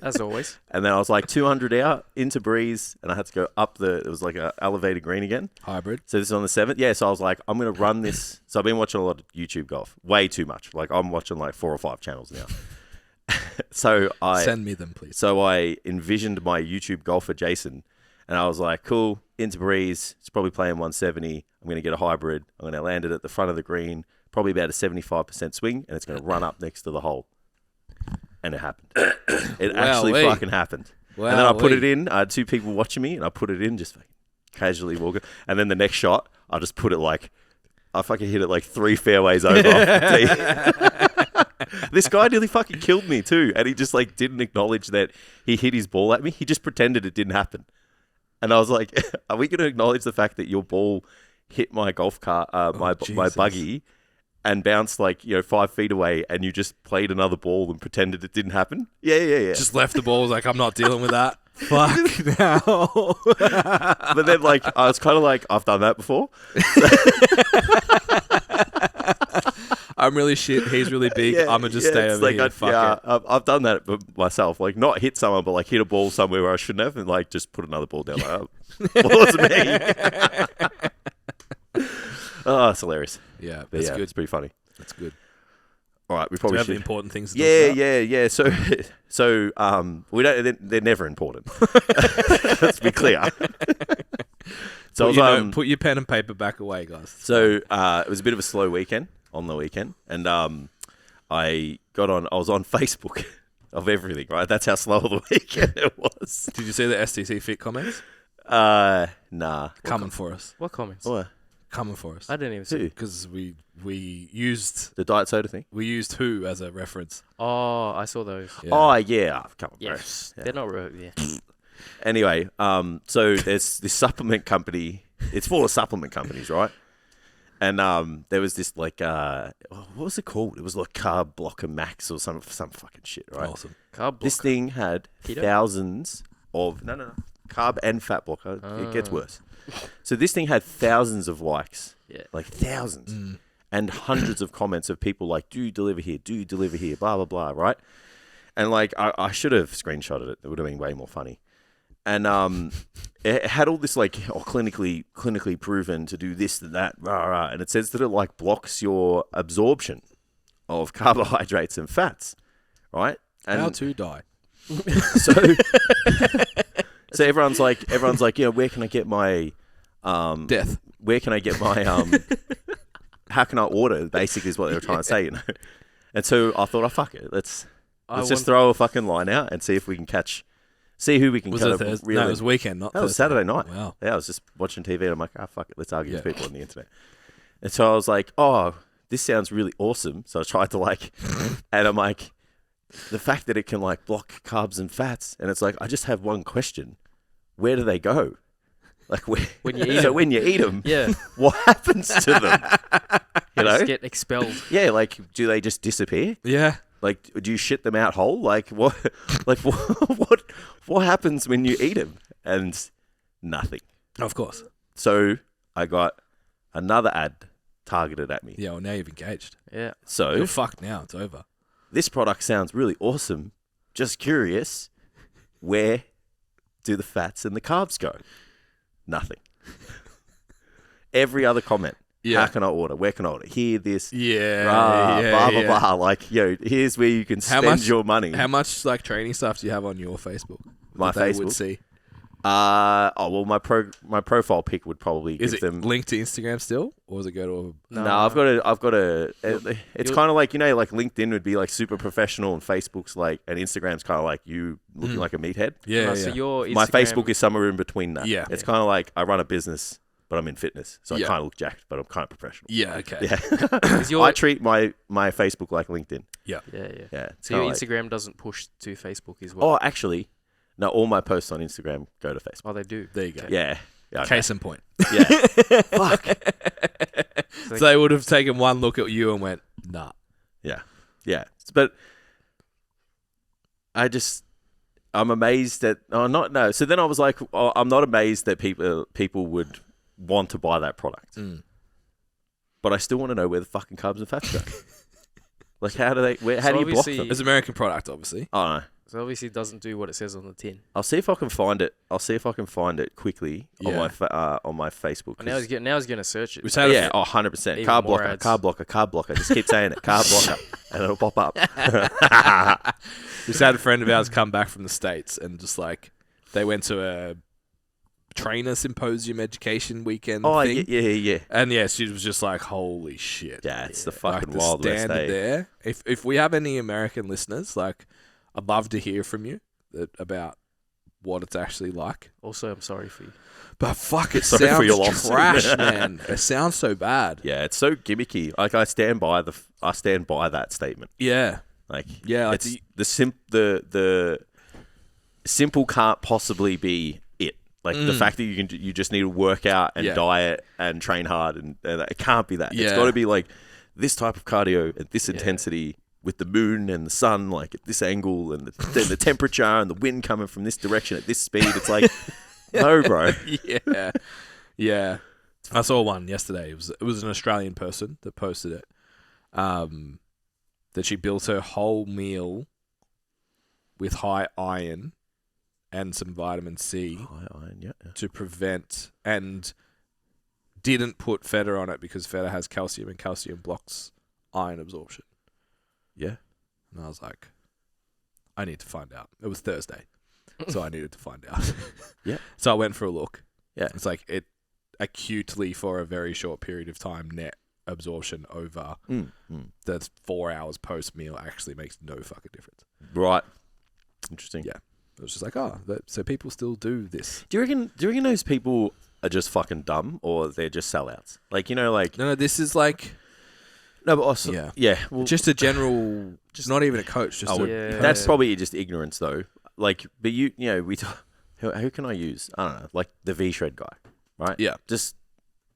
As always. And then I was like 200 out into breeze, and I had to go up it was like a elevated green again. Hybrid. So this is on the 7th. Yeah, so I was like, I'm going to run this. So I've been watching a lot of YouTube golf, way too much. Like I'm watching like 4 or 5 channels now. So Send me them, please. So I envisioned my YouTube golfer Jason, and I was like, cool, into breeze. It's probably playing 170. I'm going to get a hybrid. I'm going to land it at the front of the green, probably about a 75% swing, and it's going to run up next to the hole. And it happened. It actually fucking happened. And then I put it in. I had 2 people watching me, and I put it in, just casually walking. And then the next shot, I just put it I fucking hit it 3 fairways over. This guy nearly fucking killed me too, and he just didn't acknowledge that he hit his ball at me. He just pretended it didn't happen. And I was like, are we going to acknowledge the fact that your ball hit my golf cart, my buggy, and bounced 5 feet away, and you just played another ball and pretended it didn't happen? Yeah. Just left the ball. Was I'm not dealing with that. Fuck now. But then I was kind of I've done that before. I'm really shit. He's really big. I'm gonna just stay over here. Fuck it. I've done that myself. Not hit someone, but hit a ball somewhere where I shouldn't have, and just put another ball down. Well, it wasn't me. Oh, it's hilarious. Yeah, but that's good. It's pretty funny. That's good. All right, we probably should have the important things. To talk about? Yeah. So we don't. They're never important. Let's be clear. So put your pen and paper back away, guys. So it was a bit of a slow weekend on the weekend, and I was on Facebook of everything. Right, that's how slow the weekend it was. Did you see the STCfit comments? Nah. Coming for us. What comments? What? Coming for us. I didn't even see. Because we used the diet soda thing. We used who as a reference. Oh, I saw those. Yeah. Oh yeah, come on, yes, yeah. They're not real. Yeah. Anyway, so there's this supplement company. It's full of supplement companies, right? And there was this what was it called? It was Carb Blocker Max or some fucking shit, right? Awesome. Carb Blocker. This thing had thousands of no carb and fat blocker. It gets worse. So this thing had thousands of likes, thousands, and hundreds of comments of people do you deliver here, blah blah blah, right? And I should have screenshotted it. It would have been way more funny. And it had all this clinically proven to do this and that, rah, and it says that it blocks your absorption of carbohydrates and fats, right? And how to die. So everyone's like, where can I get my death? Where can I get my how can I order? Basically, is what they were trying to say, And so I thought, fuck it, let's just throw a fucking line out and see if we can see who we can. Was it Thursday? No, it was weekend, not. That was Saturday night. Wow. Yeah, I was just watching TV and I'm like, fuck it, let's argue with people on the internet. And so I was like, oh, this sounds really awesome. So I tried to and I'm like, the fact that it can block carbs and fats, and it's I just have one question: where do they go? When you eat so when you eat them, yeah, what happens to them? They just get expelled. Yeah, do they just disappear? Yeah. Do you shit them out whole? What happens when you eat them? And nothing. Of course. So I got another ad targeted at me. Yeah. Well, now you've engaged. Yeah. So you're fucked now. It's over. This product sounds really awesome. Just curious, where do the fats and the carbs go? Nothing. Every other comment. Yeah. How can I order? Where can I order? Here, this. Yeah. Blah, blah, blah. Here's where you can spend your money. How much training stuff do you have on your Facebook? My that Facebook? Would see? My profile pic would probably give them. Is it linked to Instagram still, or does it go to? No, I've got a. It's kind of LinkedIn would be super professional, and Facebook's and Instagram's kind of you looking like a meathead. Yeah. So your Instagram... My Facebook is somewhere in between that. Yeah. It's kind of I run a business, but I'm in fitness, so I kind of look jacked, but I'm kind of professional. Yeah. Okay. Yeah. I treat my Facebook like LinkedIn. Yeah. Yeah. So your Instagram doesn't push to Facebook as well. Oh, actually. No, all my posts on Instagram go to Facebook. Oh, they do? There you go. Yeah. Okay. Case in point. Yeah. Fuck. So they would have taken one look at you and went, nah. Yeah. Yeah. But I'm amazed that... Oh, not... No. So then I was like, I'm not amazed that people would want to buy that product. But I still want to know where the fucking carbs and fats go. How do you block them? It's an American product, obviously. Oh, no. So obviously it doesn't do what it says on the tin. I'll see if I can find it. Quickly on Yeah. my Facebook. Now he's gonna search it. We had Yeah, 100%. Even Car more blocker, ads. car blocker, car blocker. Just keep saying it, car blocker, and it'll pop up. We just had a friend of ours come back from the States and just like they went to a trainer symposium education weekend thing. Yeah. And yeah, she was just like, holy shit. Yeah, it's the Like fucking the Wild West. standard there. If we have any American listeners, like I'd love to hear from you about what it's actually like. Also, I'm sorry for you. But fuck, it Sorry for your sounds loss. trash, man. It sounds so bad. Yeah, it's so gimmicky. Like I stand by that statement. Yeah. Like Yeah, like it's the simple can't possibly be it. Like the fact that you just need to work out and diet and train hard and it can't be that. It's Yeah. got to be like this type of cardio at this intensity with the moon and the sun like at this angle and the temperature and the wind coming from this direction at this speed. It's like no, bro. Yeah. Yeah. I saw one yesterday. It was an Australian person that posted it. That she built her whole meal with high iron and some vitamin C High iron, yeah. to prevent and didn't put feta on it because feta has calcium and calcium blocks iron absorption. Yeah. And I was like, I need to find out. It was Thursday, so I needed to find out. Yeah. So I went for a look. Yeah. It's like it acutely for a very short period of time net absorption over the 4 hours post meal actually makes no fucking difference. Right. Interesting. Yeah. It was just like, so people still do this. Do you reckon those people are just fucking dumb or they're just sellouts? Like, like No, this is like no, but also yeah. Well, just a general, just not even a coach. Just that's probably just ignorance though. Like, but who can I use? I don't know, like the V-Shred guy, right? Yeah. Just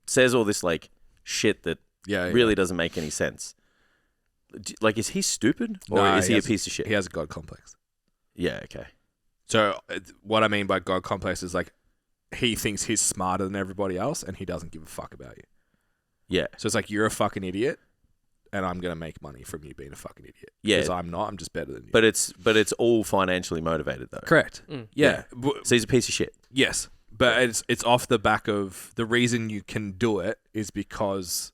says all this like shit that really doesn't make any sense. Like, is he stupid or is he a piece of shit? He has a god complex. Yeah. Okay. So what I mean by god complex is like he thinks he's smarter than everybody else and he doesn't give a fuck about you. Yeah. So it's like you're a fucking idiot and I'm going to make money from you being a fucking idiot. Yeah. Because I'm not. I'm just better than you. But it's all financially motivated though. Correct. Yeah. So he's a piece of shit. Yes. But it's off the back of the reason you can do it is because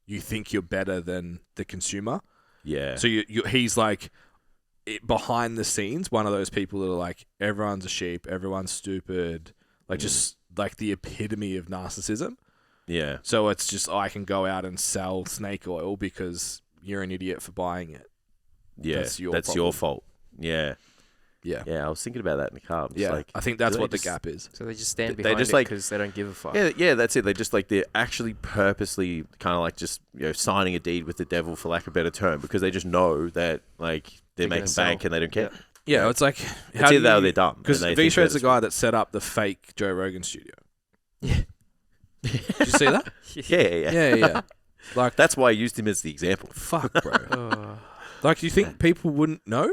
you think you're better than the consumer. Yeah. So he's like behind the scenes, one of those people that are like, everyone's a sheep, everyone's stupid, like just like the epitome of narcissism. Yeah. So it's just, I can go out and sell snake oil because you're an idiot for buying it. Yeah. That's your fault. Yeah. Yeah. Yeah. I was thinking about that in the car. I'm just Yeah. like, I think that's do what they the gap is. So they just stand They behind just, it like- because they don't give a fuck. yeah, that's it. They just like they're actually purposely kind of like just signing a deed with the devil for lack of a better term because they just know that like they're They're gonna making bank sell. and they don't care. Yeah, it's like, It's either that or they're dumb. because and they think V-Shred's the they're- guy that set up the fake Joe Rogan studio. Did you see that? Yeah. Yeah. Like, That's why I used him as the example. fuck, bro. Oh. Like, do you think people wouldn't know?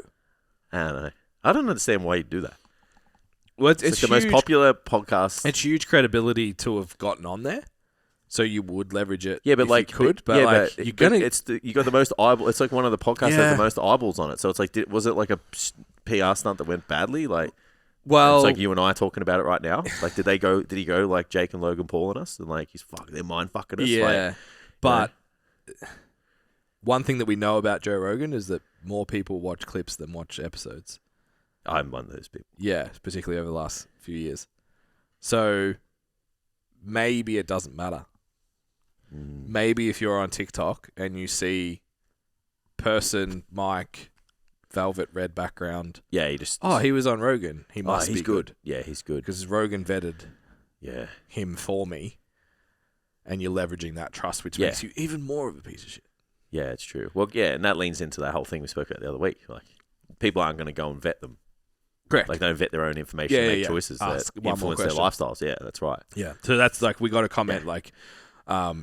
I don't know. I don't understand why you do that. Well, It's like the most popular podcast. It's huge credibility to have gotten on there, so you would leverage it. Yeah, but if like you could, but like you're gonna. you got the most eyeball. It's like one of the podcasts that has Yeah. the most eyeballs on it. So it's like, was it like a PR stunt that went badly? Like, well, it's like you and I talking about it right now. Like, did he go like Jake and Logan Paul on us and like they're mind fucking us? yeah, Like, but one thing that we know about Joe Rogan is that more people watch clips than watch episodes. I'm one of those people. Yeah, particularly over the last few years. So maybe it doesn't matter. Maybe if you're on TikTok and you see person Mike, velvet red background. Yeah, He was on Rogan. He must he's be good. Yeah, he's good. Because Rogan vetted Yeah. him for me. And you're leveraging that trust, which Yeah. makes you even more of a piece of shit. Yeah, it's true. Well, yeah, and that leans into that whole thing we spoke about the other week. Like, people aren't going to go and vet them. Correct. Like, they don't vet their own information and make choices Ask that one more influence their lifestyles. Yeah, that's right. Yeah. So that's like, we got to comment like,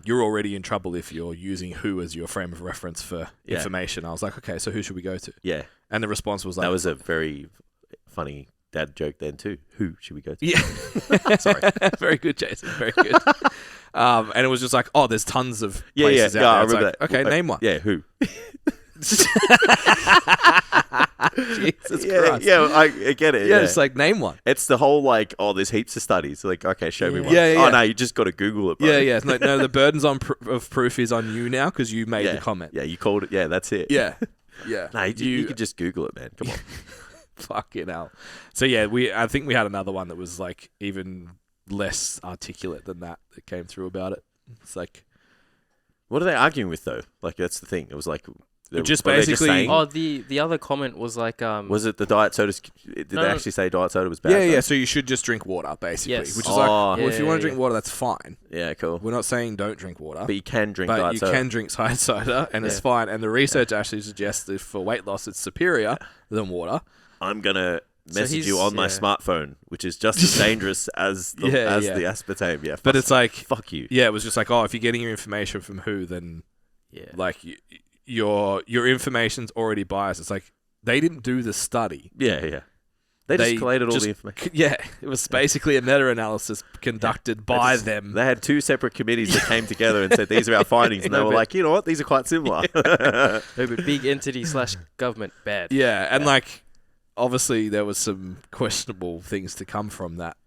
you're already in trouble if you're using who as your frame of reference for information. I was like, okay, so who should we go to? Yeah. And the response was like, That was a very funny dad joke then too. Who should we go to? yeah. Sorry. Very good, Jason. Very good. And it was just like, oh, there's tons of places out there. I It's remember like, that. okay, name one. Yeah, who? Jesus Yeah, Christ. yeah, I get it. Yeah, it's like, name one. it's the whole like, oh, there's heaps of studies. Like, okay, show me Yeah. one. Yeah, Oh yeah. no, you just got to Google it. Bro. Yeah, yeah. No, the burdens of proof is on you now because you made yeah. the comment. Yeah, you called it. Yeah, that's it. Yeah. Yeah. No, you could just Google it, man. Come on. Fucking hell. So yeah, I think we had another one that was like even less articulate than that came through about it. It's like, What are they arguing with though? Like that's the thing. It was like Just were they basically- saying- Oh, the other comment was like was it the diet soda? Did No, they no. actually say diet soda was bad? yeah, though? yeah. So you should just drink water, basically. Yes. Which is Oh. like, well, if you Yeah, want to yeah, drink water, that's fine. Yeah, cool. We're not saying don't drink water, But you can drink but diet you soda. can drink diet soda, and it's Yeah. fine. And the research actually suggests that for weight loss, it's superior than water. I'm gonna So message he's- you on my yeah. smartphone, which is just as dangerous as the, Yeah, as yeah. the aspartame. Yeah, But it's like, fuck you. yeah, it was just like, oh, if you're getting your information from who, then yeah. like your information's already biased. It's like they didn't do the study. Yeah, yeah. They just collated all just- the information. Yeah, it was basically a meta-analysis conducted by them. They had two separate committees that came together and said these are our findings, and they No, were but- like, you know what, these are quite similar. No, but big entity / government bad. Yeah, and like obviously there was some questionable things to come from that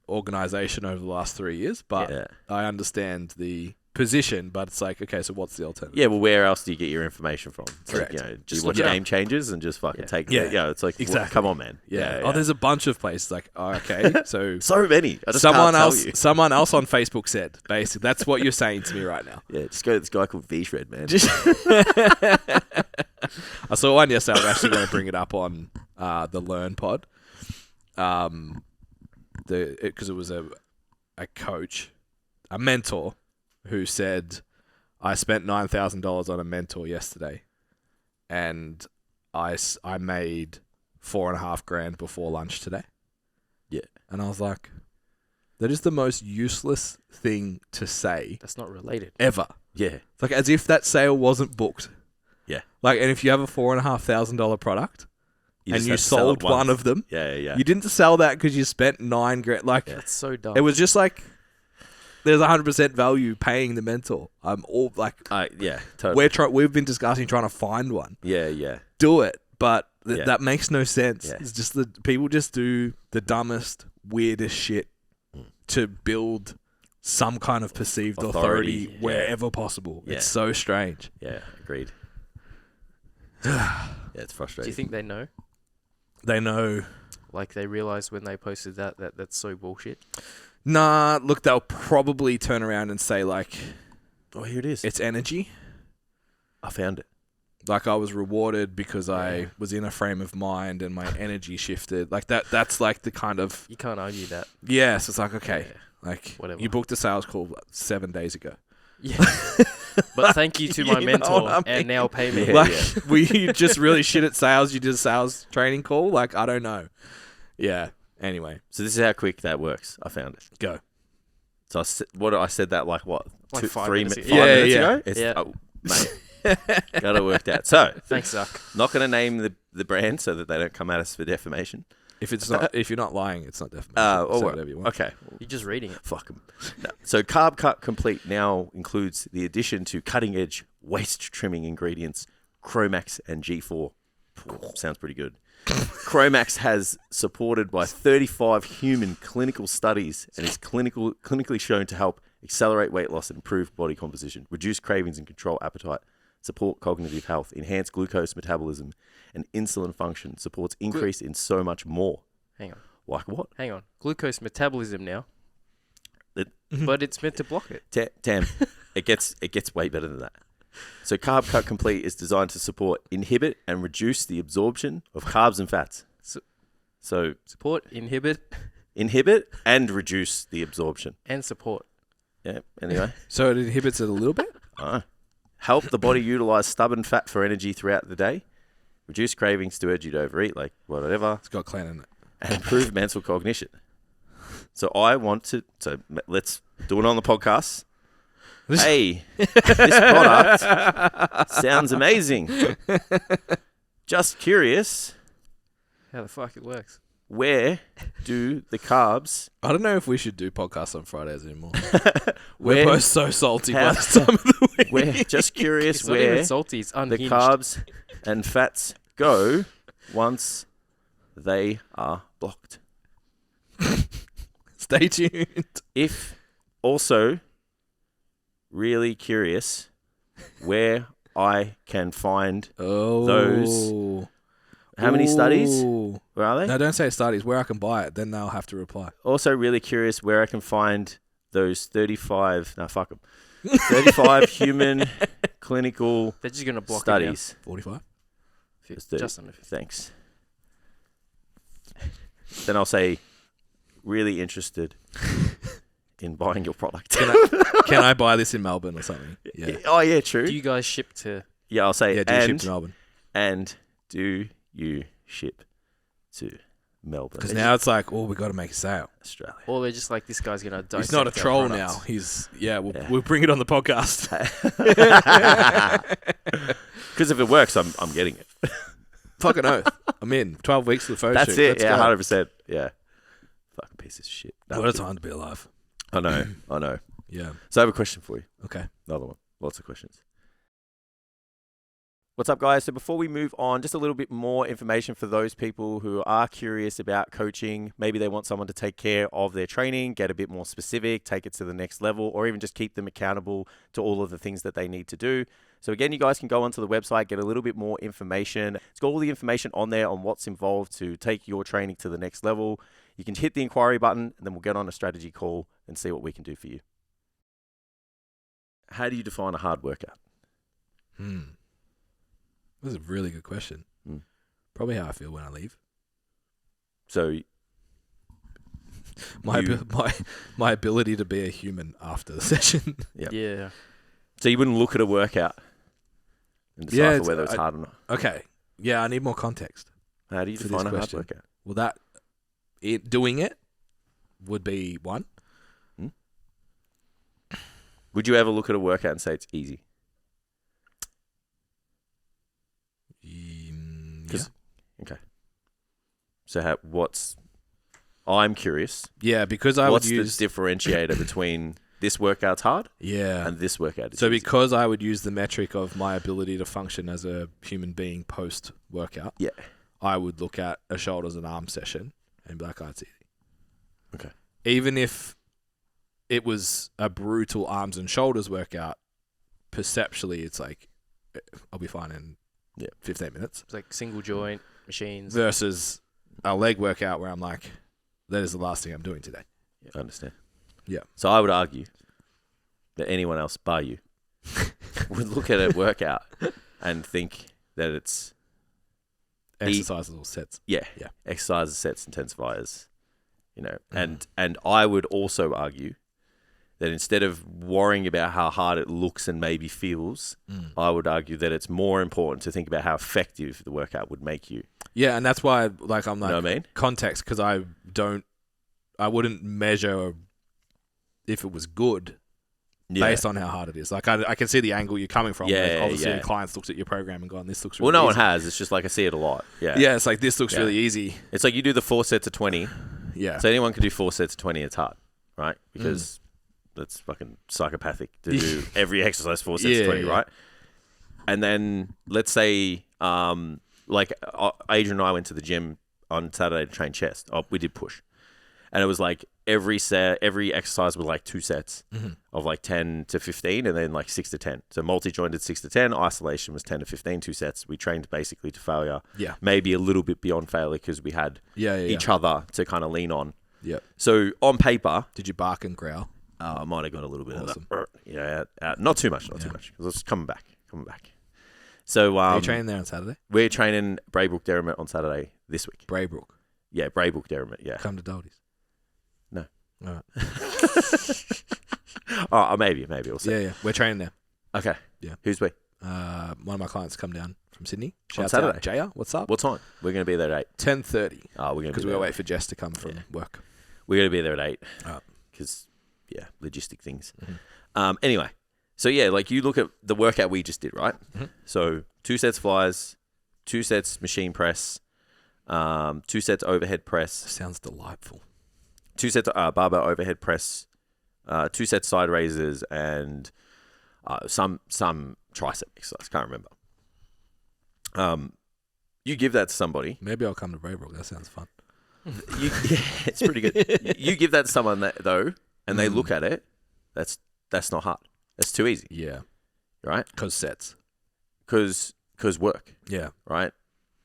organization over the last 3 years, but Yeah. I understand the position. But it's like, okay, so what's the alternative? Yeah, well, where else do you get your information from? It's Correct. Like, you know, do you Just watch look it up. Game Changers and just fucking Yeah. take Yeah. it? Yeah, it's like, Exactly. come on, man. Yeah. Oh, there's a bunch of places like, oh, okay, so so many. I just someone can't tell else, you. someone else on Facebook said, basically, that's what you're saying to me right now. Yeah, just go to this guy called V-Shred, man. I saw one yesterday. I'm actually going to bring it up on the Learn Pod. Because it was a coach, a mentor, who said, I spent $9,000 on a mentor yesterday, and I made $4,500 before lunch today. Yeah. And I was like, that is the most useless thing to say That's not related. ever. Yeah. It's like as if that sale wasn't booked. Yeah. Like, and if you have a $4,500 product and just you have to sell sold it once. one of them, Yeah, yeah. you didn't sell that because you spent $9,000. Like, That's so dumb. it was just like there's 100% value paying the mentor. I'm all like, Yeah, totally. we've been discussing trying to find one. Yeah, yeah. Do it, but Yeah. that makes no sense. Yeah. It's just that people just do the dumbest, weirdest shit to build some kind of perceived authority Yeah. wherever possible. Yeah. It's so strange. Yeah, agreed. Yeah, it's Do frustrating. you think they know? They know. Like they realized when they posted that that's so bullshit. Nah, look, they'll probably turn around and say, like, Oh, here it is. it's energy. I found it. Like, I was rewarded because I was in a frame of mind and my energy shifted. Like, that's like the kind of... You can't argue that. Yeah, so it's like, okay, Yeah. like, Whatever. you booked a sales call 7 days ago. Yeah. But thank you to my You know mentor what I mean? and now pay me. Yeah. Like, were you just really shit at sales? You did a sales training call? Like, I don't know. Yeah, anyway, So this is how quick that works. I found it. go. So I said that like what? Like 2, 5 3 minutes minutes ago. Yeah, minutes yeah. ago? It's, Yeah. oh, mate. Got it worked out. So, Thanks, Zuck. not going to name the brand so that they don't come at us for defamation. If it's not, if you're not lying, it's not defamation. Oh, Say well, whatever you want. okay. You're just reading it. Fuck them. No. So Carb Cut Complete now includes the addition to cutting-edge waist trimming ingredients, Chromax and G4. Sounds pretty good. Chromax has supported by 35 human clinical studies and is clinically shown to help accelerate weight loss and improve body composition, reduce cravings and control appetite, support cognitive health, enhance glucose metabolism and insulin function, supports increase in so much more. Hang on. Like what? Hang on. Glucose metabolism now. It- But it's meant to block it. Tam, it gets way better than that. So Carb Cut Complete is designed to support, inhibit, and reduce the absorption of carbs and fats. So Support, inhibit, inhibit and reduce the absorption. and support. Yeah. Anyway, So it inhibits it a little bit? help the body utilize stubborn fat for energy throughout the day, reduce cravings to urge you to overeat, like whatever, It's got clan in it. and improve mental cognition. So I want to. So let's do it on the podcast. Hey, this product sounds amazing. Just curious, How the fuck it works. where do the carbs? I don't know if we should do podcasts on Fridays anymore. Where, We're both so salty how- by the time of the week. where? Just curious, It's not even where salty. It's the unhinged. carbs and fats go once they are blocked. Stay tuned. If also really curious where I can find those. How many studies? Where are they? No, don't say studies. Where I can buy it, then they'll have to reply. Also really curious where I can find those 35. No, fuck them. 35 human clinical They're just gonna block studies. 45. it Just now. 30. Just under 50. Thanks. Then I'll say, really interested in buying your product. Can I buy this in Melbourne or something? Yeah. Oh yeah, true. Do you guys ship to? Yeah, I'll say Yeah, do you ship to Melbourne? and do you ship to Melbourne? Because now it's like, we got to make a sale. Australia. Or they're just like, this guy's gonna dissect He's not a our troll products. now. We'll bring it on the podcast. Because if it works, I'm getting it. Fucking oath. I'm in. 12 weeks for the photo That's shoot. it. Let's Yeah, go. 100%. Yeah. Fucking piece of shit. No, What a I'm kidding. time to be alive. I know. I know. Yeah. So I have a question for you. Okay. Another one. Lots of questions. What's up, guys? So before we move on, just a little bit more information for those people who are curious about coaching. Maybe they want someone to take care of their training, get a bit more specific, take it to the next level, or even just keep them accountable to all of the things that they need to do. So again, you guys can go onto the website, get a little bit more information. It's got all the information on there on what's involved to take your training to the next level. You can hit the inquiry button, and then we'll get on a strategy call and see what we can do for you. How do you define a hard workout? This is a really good question. Probably how I feel when I leave. So My ability to be a human after the session. Yep. Yeah. So you wouldn't look at a workout and decipher Yeah, whether it's hard or not. Okay. Yeah, I need more context. How do you for this define a hard question. workout? Well, doing it would be one. Would you ever look at a workout and say it's easy? Yeah. Okay. So I'm curious. Yeah, because I What's would use the differentiator between this workout's hard yeah. and this workout is So easy? because I would use the metric of my ability to function as a human being post workout, Yeah. I would look at a shoulders and arm session and be like, it's easy. Okay. Even if it was a brutal arms and shoulders workout, perceptually it's like, I'll be fine in 15 minutes. It's like single joint machines. Versus a leg workout where I'm like, that is the last thing I'm doing today. I understand. Yeah. So I would argue that anyone else bar you would look at a workout and think that it's Exercises or sets. Yeah. Exercises, sets, intensifiers, and I would also argue that instead of worrying about how hard it looks and maybe feels, I would argue that it's more important to think about how effective the workout would make you. Yeah, and that's why I'm like, You know what I mean? context, because I wouldn't measure if it was good based on how hard it is. Like I can see the angle you're coming from. Yeah, Obviously, yeah. the clients looked at your program and gone, this looks really Well, no easy. one has. It's just like I see it a lot. Yeah. Yeah, it's like, this looks Yeah. really easy. It's like you do the 4 sets of 20. Yeah. So anyone can do 4 sets of 20. It's hard, right? Because that's fucking psychopathic to do every exercise 4 sets of 20, Yeah. right? And then let's say, Adrian and I went to the gym on Saturday to train chest. Oh, we did push. And it was like every exercise was like 2 sets of like 10 to 15 and then like 6 to 10. So multi-jointed 6 to 10, isolation was 10 to 15, 2 sets. We trained basically to failure. Yeah. Maybe a little bit beyond failure because we had each other to kind of lean on. Yep. So on paper, Did you bark and growl? I might have got a little bit Awesome. of that. Not too much, too much. Because it's coming back. So Are you training there on Saturday? we're training Braybrook Derrimut on Saturday this week. Braybrook. Yeah, Braybrook Derrimut, yeah. Come to Doldy's. No. All right. Maybe we'll see. Yeah. We're training there. Okay. Yeah. Who's we? One of my clients come down from Sydney. On Shouts Saturday? out. Jaya, what's up? What time? We're going to be there at 8. 10:30. We're going to Because be we there. gotta wait for Jess to come from work. We're going to be there at 8. Oh. Because, logistic things. Anyway, so like you look at the workout we just did, right? So 2 sets flies, 2 sets machine press, 2 sets overhead press, Sounds delightful. 2 sets barbell overhead press, 2 sets side raises, and some tricep exercise. Can't remember. You give that to somebody. Maybe I'll come to Braybrook. That sounds fun. Yeah, it's pretty good. You give that to someone though, and they look at it. That's not hard. That's too easy. Yeah. Right? Because sets. Because work. Yeah. Right?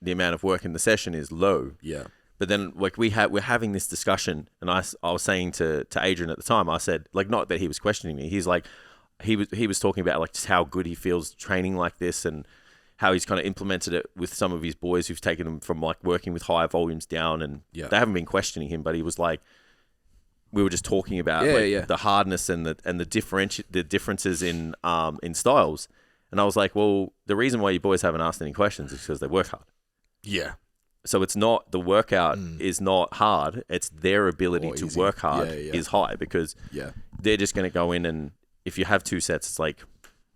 The amount of work in the session is low. Yeah. But then, like, we're having this discussion, and I was saying to Adrian at the time, I said, like, not that he was questioning me. He's like, he was talking about, like, just how good he feels training like this and how he's kind of implemented it with some of his boys who've taken him from, like, working with higher volumes down, and they haven't been questioning him, but he was like, we were just talking about the hardness and the differences in styles. And I was like, well, the reason why you boys haven't asked any questions is because they work hard. Yeah. So it's not, the workout is not hard. It's their ability to work hard is high, because they're just going to go in, and if you have 2 sets, it's like,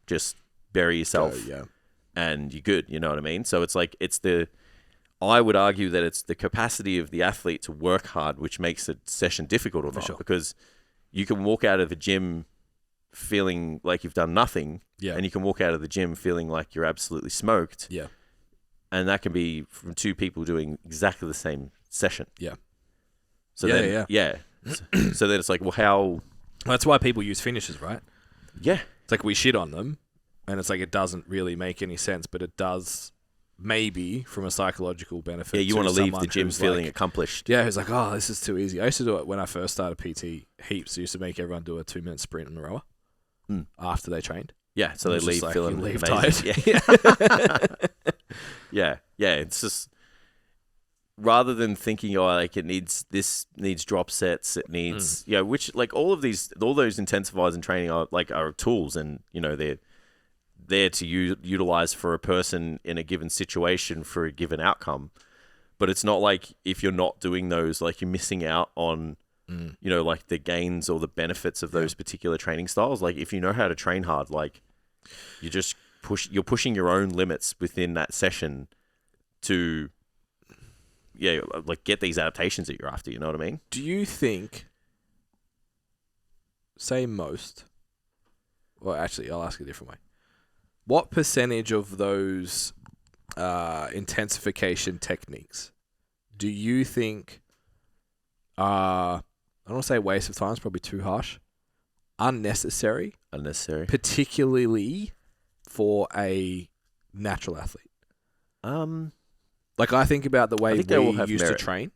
just bury yourself and you're good. You know what I mean? So it's like, I would argue that it's the capacity of the athlete to work hard, which makes a session difficult or not, because you can walk out of the gym feeling like you've done nothing, and you can walk out of the gym feeling like you're absolutely smoked. Yeah. And that can be from 2 people doing exactly the same session. Yeah. So then it's like, well, how? That's why people use finishes, right? Yeah. It's like we shit on them, and it's like it doesn't really make any sense, but it does maybe from a psychological benefit. Yeah, you want to leave the someone gym who's feeling like, accomplished. Yeah, who's like, oh, this is too easy. I used to do it when I first started PT heaps. I used to make everyone do a 2-minute sprint on the rower after they trained. Yeah, so they leave feeling tired. Yeah. Yeah, it's just, rather than thinking, oh, like it needs drop sets, it needs, which, like, all those intensifiers in training are tools, and, they're there to utilize for a person in a given situation for a given outcome. But it's not like, if you're not doing those, like, you're missing out on, like, the gains or the benefits of those particular training styles. Like, if you know how to train hard, like, you're pushing your own limits within that session to, like, get these adaptations that you're after. You know what I mean? Do you think, say most, well, actually, I'll ask it a different way. What percentage of those intensification techniques do you think are, I don't want to say waste of time, it's probably too harsh, unnecessary, particularly for a natural athlete? Like, I think about the way we used to train.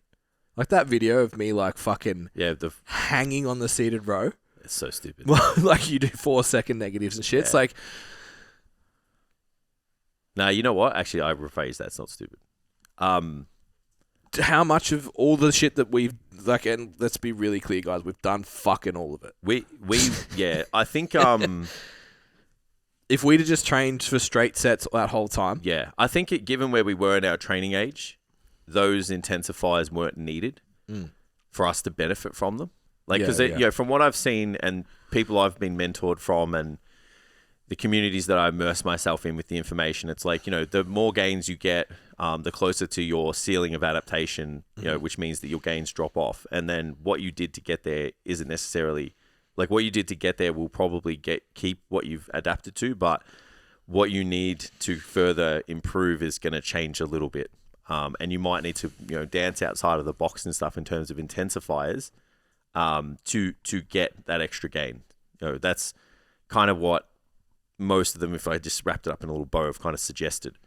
Like that video of me, like, fucking hanging on the seated row. It's so stupid. Like, you do 4-second negatives and shit. Yeah. It's like... Nah, you know what? Actually, I rephrase that. It's not stupid. How much of all the shit that we've, like, and let's be really clear, guys, we've done fucking all of it. I think... If we'd have just trained for straight sets that whole time. Yeah. I think given where we were in our training age, those intensifiers weren't needed for us to benefit from them. Like, because from what I've seen and people I've been mentored from and the communities that I immerse myself in with the information, it's like, the more gains you get, the closer to your ceiling of adaptation, which means that your gains drop off. And then what you did to get there isn't necessarily... Like, what you did to get there will probably keep what you've adapted to, but what you need to further improve is going to change a little bit. And you might need to, dance outside of the box and stuff in terms of intensifiers to get that extra gain. That's kind of what most of them, if I just wrapped it up in a little bow, have kind of suggested.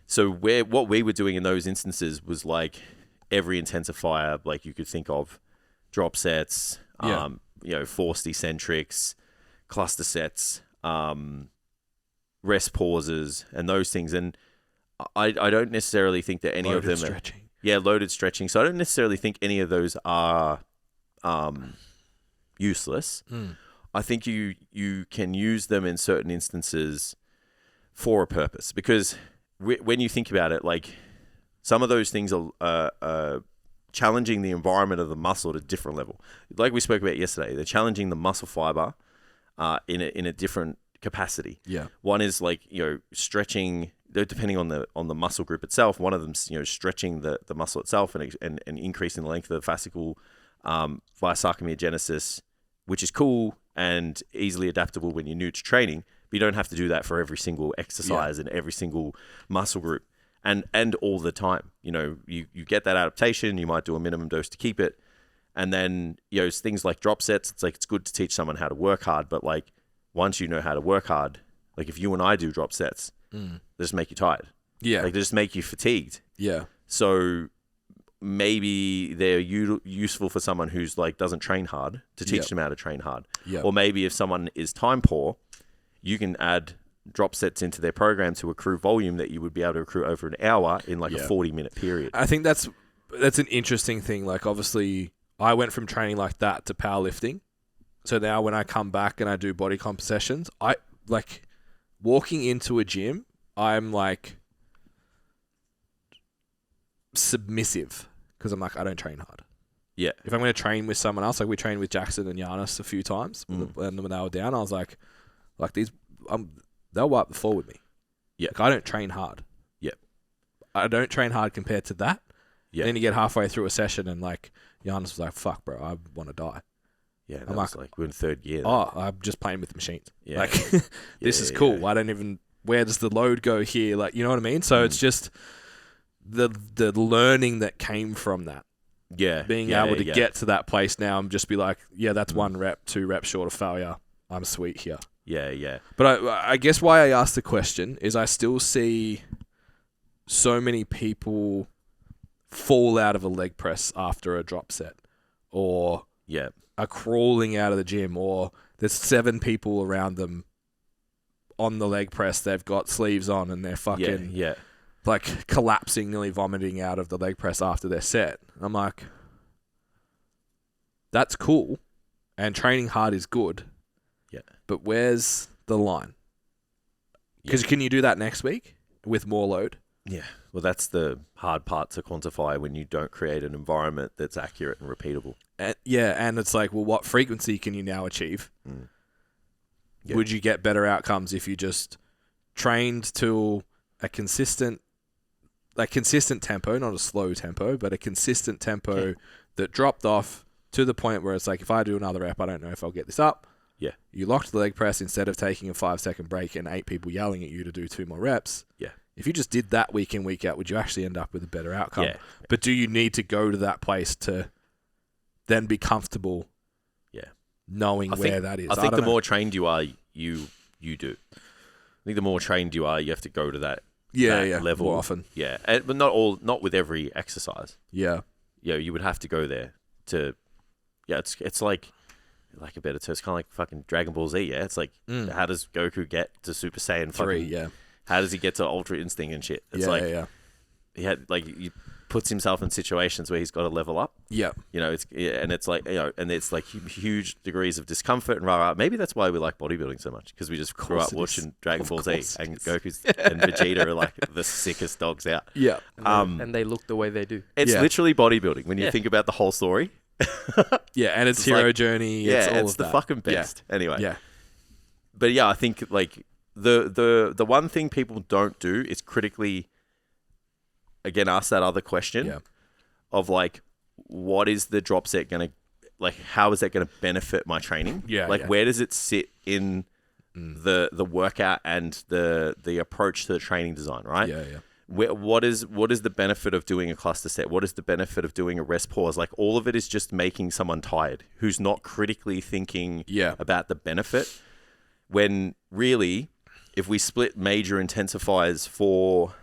So what we were doing in those instances was, like, every intensifier, like, you could think of, drop sets, forced eccentrics, cluster sets, rest pauses, and those things. And I don't necessarily think that any of them stretching. Loaded stretching. So I don't necessarily think any of those are useless. I think you can use them in certain instances for a purpose, because when you think about it, like, some of those things are challenging the environment of the muscle at a different level. Like we spoke about yesterday, they're challenging the muscle fiber in a different capacity. Yeah. One is, like, stretching, depending on the muscle group itself. One of them's, stretching the muscle itself and increasing the length of the fascicle via sarcomerogenesis, which is cool and easily adaptable when you're new to training, but you don't have to do that for every single exercise and every single muscle group. and all the time. You know, you get that adaptation. You might do a minimum dose to keep it, and then things like drop sets. It's like it's good to teach someone how to work hard, but like once you know how to work hard, like if you and I do drop sets, they just make you tired. Yeah. Like they just make you fatigued. Yeah. So maybe they're useful for someone who's like doesn't train hard to teach them how to train hard. Yeah. Or maybe if someone is time poor, you can add drop sets into their program to accrue volume that you would be able to accrue over an hour in like a 40-minute period. I think that's an interesting thing. Like obviously I went from training like that to powerlifting. So now when I come back and I do body comp sessions, I like walking into a gym, I'm like submissive because I'm like, I don't train hard. Yeah. If I'm going to train with someone else, like we trained with Jackson and Giannis a few times, and when they were down, I was like these, they'll wipe the floor with me. Yeah. Like, I don't train hard. Yeah. I don't train hard compared to that. Yeah. Then you get halfway through a session and like Giannis was like, "Fuck, bro, I want to die." Yeah. I'm like we're in third gear. Oh, I'm just playing with the machines. Yeah. Like this is cool. I don't even. Where does the load go here? Like, you know what I mean? So it's just the learning that came from that. Yeah. Being able to get to that place now and just be like, yeah, that's 1 rep, 2 reps short of failure. I'm sweet here. Yeah. Yeah. But I guess why I asked the question is I still see so many people fall out of a leg press after a drop set, or are crawling out of the gym, or there's 7 people around them on the leg press. They've got sleeves on and they're fucking like collapsing, nearly vomiting out of the leg press after their set. I'm like, that's cool, and training hard is good. Yeah. But where's the line? Because can you do that next week with more load? Yeah. Well, that's the hard part to quantify when you don't create an environment that's accurate and repeatable. And it's like, well, what frequency can you now achieve? Yeah. Would you get better outcomes if you just trained to a consistent tempo, not a slow tempo, but a consistent tempo that dropped off to the point where it's like, if I do another rep, I don't know if I'll get this up. Yeah. You locked the leg press instead of taking a 5-second break and 8 people yelling at you to do 2 more reps. Yeah. If you just did that week in, week out, would you actually end up with a better outcome? Yeah. But do you need to go to that place to then be comfortable knowing where that is? I think the more trained you are, you do. I think the more trained you are, you have to go to that level more often. Yeah. But not with every exercise. Yeah. You would have to go there to it's like a better term, it's kind of like fucking Dragon Ball Z, yeah? It's like, how does Goku get to Super Saiyan 3, How does he get to Ultra Instinct and shit? It's he had he puts himself in situations where he's got to level up. Yeah. It's like, and it's like huge degrees of discomfort and rah. Maybe that's why we like bodybuilding so much, because we just grew up watching Dragon Ball Z, and Goku's and Vegeta are like the sickest dogs out. Yeah. And they look the way they do. It's literally bodybuilding when you think about the whole story. And it's hero journey. It's of the that. fucking best. Yeah. Anyway. Yeah. But I think like the one thing people don't do is critically, again, ask that other question of like, what is the drop set going to, like, how is that going to benefit my training? Where does it sit in the workout and the approach to the training design, right? What is the benefit of doing a cluster set? What is the benefit of doing a rest pause? Like, all of it is just making someone tired who's not critically thinking about the benefit, when really, if we split major intensifiers for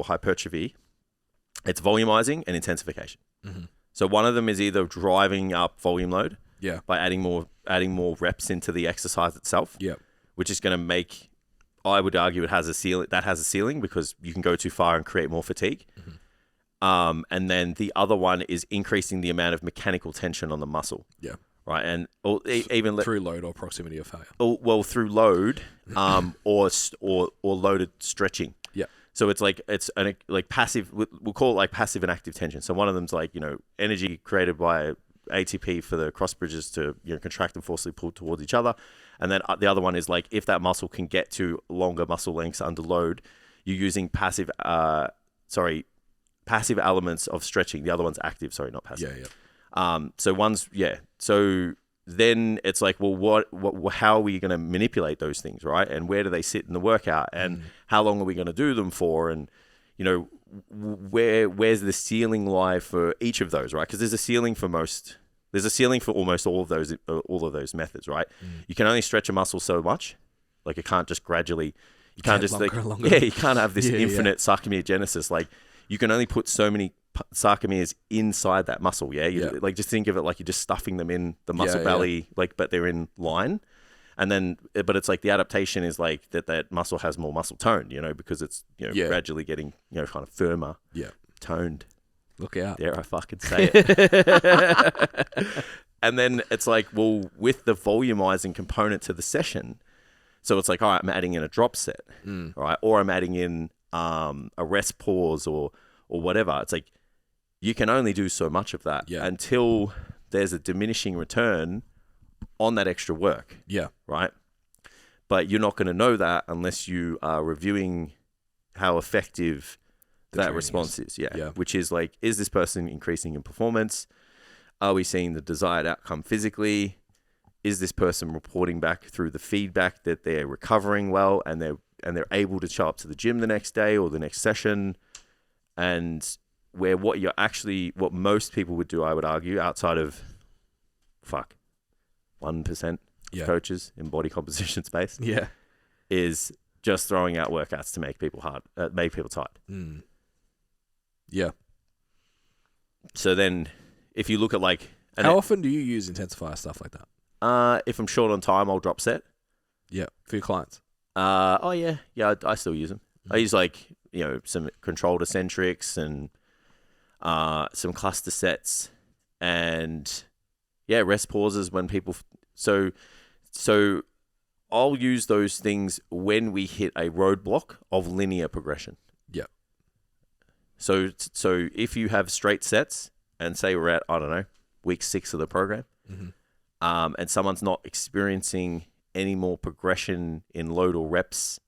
hypertrophy, it's volumizing and intensification. So one of them is either driving up volume load by adding more reps into the exercise itself, which is going to make, I would argue, it has a ceiling because you can go too far and create more fatigue. And then the other one is increasing the amount of mechanical tension on the muscle. Right, and even through load or proximity of failure. Well, through load, or loaded stretching. So it's like passive. We'll call it like passive and active tension. So one of them's like, energy created by ATP for the cross bridges to contract and forcibly pull towards each other, and then the other one is like, if that muscle can get to longer muscle lengths under load, you're using passive elements of stretching. The other one's active. Sorry, not passive. So one's so then it's like, well, what how are we going to manipulate those things, right? And where do they sit in the workout? And how long are we going to do them for? And, you know, where's the ceiling lie for each of those, right? Because there's a ceiling for almost all of those methods, right? You can only stretch a muscle so much. Like, it can't just gradually, you can't just like, you can't have this infinite sarcomerogenesis. Like, you can only put so many sarcomeres inside that muscle. Like, just think of it like you're just stuffing them in the muscle belly, like, but they're in line. And then, but it's like the adaptation is like that muscle has more muscle tone, you know, because it's, you know, gradually getting, you know, kind of firmer, toned. Look out. Dare I fucking say it. And then it's like, well, with the volumizing component to the session, so it's like, all right, I'm adding in a drop set, right? Or I'm adding in a rest pause or whatever. It's like, you can only do so much of that until there's a diminishing return on that extra work. Yeah. Right? But you're not going to know that unless you are reviewing how effective that response is. Yeah. Which is like, is this person increasing in performance? Are we seeing the desired outcome physically? Is this person reporting back through the feedback that they're recovering well and they're able to show up to the gym the next day or the next session? And what most people would do, I would argue, outside of 1% of coaches in body composition space, is just throwing out workouts to make people tired. Yeah. So then, if you look at like, how often do you use intensifier stuff like that? If I'm short on time, I'll drop set. Yeah, for your clients. I still use them. I use like, you know, some controlled eccentrics and some cluster sets and rest pauses when people. So I'll use those things when we hit a roadblock of linear progression. Yeah. So if you have straight sets and say we're at, I don't know, week 6 of the program, and someone's not experiencing any more progression in load or reps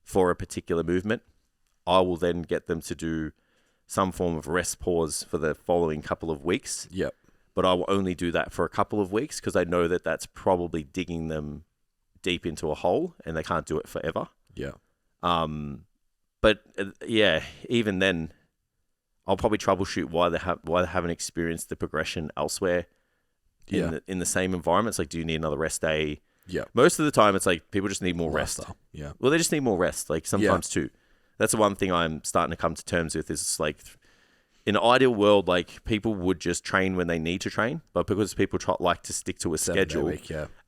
for a particular movement, I will then get them to do some form of rest pause for the following couple of weeks. Yep. But I will only do that for a couple of weeks because I know that that's probably digging them deep into a hole and they can't do it forever. Yeah. But even then, I'll probably troubleshoot why they haven't experienced the progression elsewhere in the same environment. It's like, do you need another rest day? Yeah. Most of the time, it's like people just need more rest. Yeah. Well, they just need more rest. Like sometimes too. That's the one thing I'm starting to come to terms with. Is it's like, in an ideal world, like people would just train when they need to train, but because people like to stick to a schedule,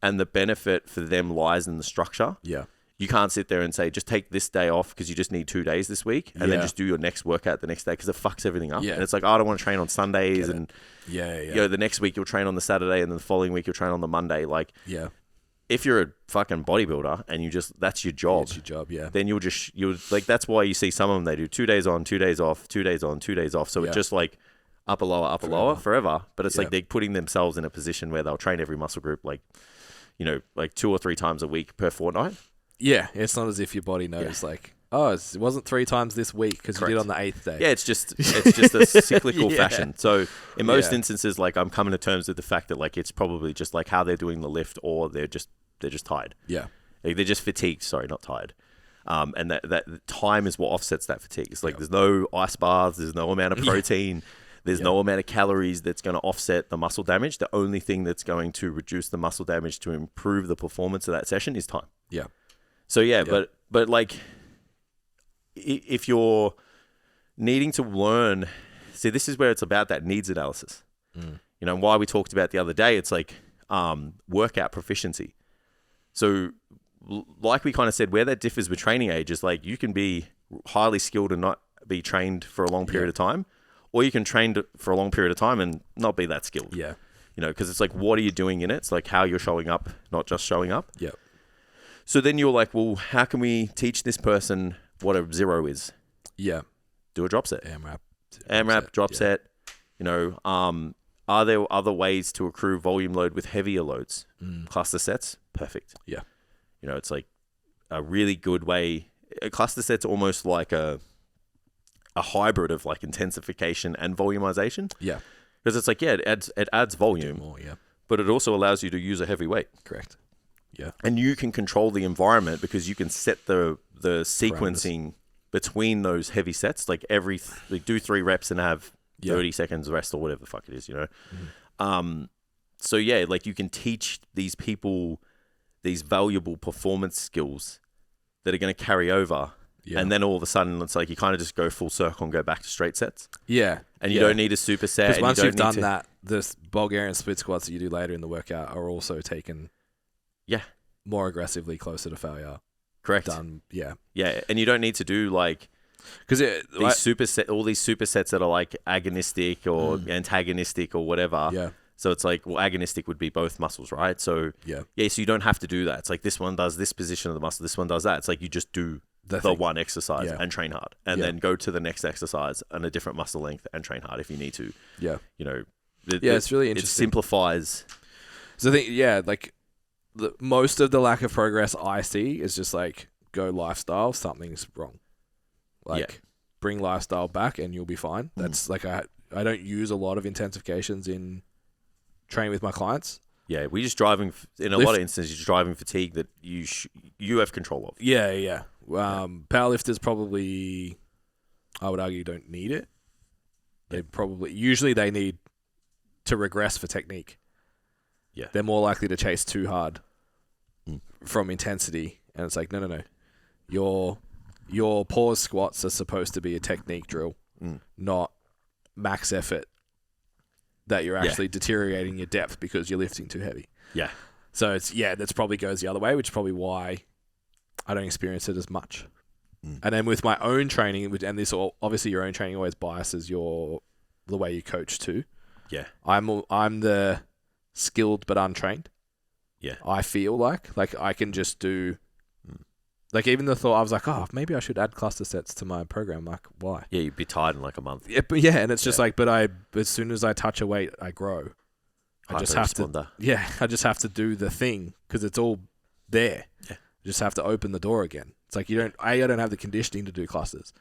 and the benefit for them lies in the structure. Yeah. You can't sit there and say, just take this day off because you just need 2 days this week, and then just do your next workout the next day because it fucks everything up. Yeah. And it's like, I don't want to train on Sundays, and you know, the next week you'll train on the Saturday, and then the following week you'll train on the Monday. Like, if you're a fucking bodybuilder and that's your job, it's your job, then you'll like, that's why you see some of them, they do 2 days on, 2 days off, 2 days on, 2 days off. So it's just like upper, lower, forever. But it's like they're putting themselves in a position where they'll train every muscle group, like, you know, like 2 or 3 times a week per fortnight. Yeah. It's not as if your body knows like, oh, it wasn't 3 times this week because you did on the 8th day. Yeah. It's just a cyclical fashion. So in most instances, like, I'm coming to terms with the fact that like, it's probably just like how they're doing the lift, or they're just tired. Yeah. Like, they're just fatigued. Sorry, not tired. And that time is what offsets that fatigue. It's like, there's no ice baths, there's no amount of protein, there's no amount of calories that's going to offset the muscle damage. The only thing that's going to reduce the muscle damage to improve the performance of that session is time. Yeah. So but like, if you're needing to learn, see, this is where it's about that needs analysis. You know, why we talked about the other day, it's like workout proficiency. So like we kind of said, where that differs with training age is like, you can be highly skilled and not be trained for a long period of time, or you can train for a long period of time and not be that skilled. Yeah. You know, because it's like, what are you doing in it? It's like how you're showing up, not just showing up. Yeah. So then you're like, well, how can we teach this person what a 0 is? Yeah. Do a drop set. AMRAP, drop set. You know, are there other ways to accrue volume load with heavier loads? Cluster sets, perfect. Yeah. You know, it's like a really good way. A cluster set's almost like a hybrid of like intensification and volumization. Yeah. Because it's like, it adds volume. More, but it also allows you to use a heavy weight. Correct. Yeah. And you can control the environment because you can set the sequencing between those heavy sets. Like do 3 reps and have 30 seconds rest or whatever the fuck it is, you know? Mm-hmm. So yeah, like you can teach these people these valuable performance skills that are going to carry over. Yeah. And then all of a sudden, it's like you kind of just go full circle and go back to straight sets. Yeah. And you don't need a superset. Because once you've done that, the Bulgarian split squats that you do later in the workout are also taken more aggressively closer to failure. Correct. Done. Yeah. Yeah. And you don't need to do like... Because all these supersets that are like agonistic or antagonistic or whatever. Yeah. So it's like, well, agonistic would be both muscles, right? So so you don't have to do that. It's like this one does this position of the muscle, this one does that. It's like you just do the one exercise and train hard, and then go to the next exercise and a different muscle length and train hard if you need to. Yeah, you know, it's really interesting. It simplifies. So I think like most of the lack of progress I see is just like go lifestyle, something's wrong. Like bring lifestyle back and you'll be fine. That's like I don't use a lot of intensifications in training with my clients. Yeah, we're just driving in a lot of instances. You're just driving fatigue that you have control of. Yeah. Powerlifters probably, I would argue, don't need it. They usually they need to regress for technique. Yeah, they're more likely to chase too hard from intensity, and it's like no. Your pause squats are supposed to be a technique drill, not max effort. That you're actually deteriorating your depth because you're lifting too heavy. Yeah. So that's probably goes the other way, which is probably why I don't experience it as much. And then with my own training, and this obviously your own training always biases the way you coach too. Yeah. I'm the skilled but untrained. Yeah. I feel like I can just do. Like even the thought, I was like, oh, maybe I should add cluster sets to my program. Like, why? Yeah, you'd be tired in like a month. Yeah, and it's just like, but as soon as I touch a weight, I grow. I just have to do the thing because it's all there. Yeah. I just have to open the door again. It's like I don't have the conditioning to do clusters.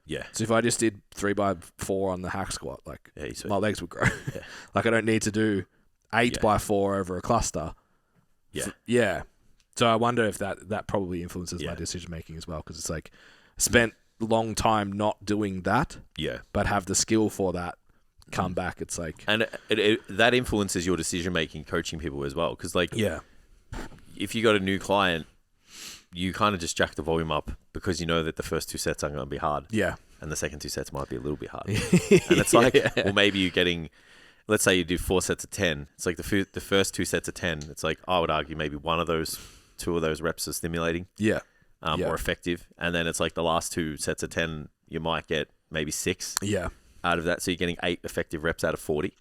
Yeah. So if I just did 3x4 on the hack squat, like my legs would grow. Yeah. Like I don't need to do 8x4 over a cluster. Yeah. Yeah. So I wonder if that probably influences my decision making as well, because it's like spent a long time not doing that, but have the skill for that. Come back, it's like, and that influences your decision making, coaching people as well, because like if you got a new client, you kind of just jack the volume up because you know that the first 2 sets are going to be hard, and the second 2 sets might be a little bit hard, and it's like, well, maybe you're getting. Let's say you do 4 sets of 10. It's like the first 2 sets of 10. It's like I would argue maybe 2 of those reps are stimulating, or effective, and then it's like the last 2 sets of 10, you might get maybe 6, out of that, so you're getting 8 effective reps out of 40.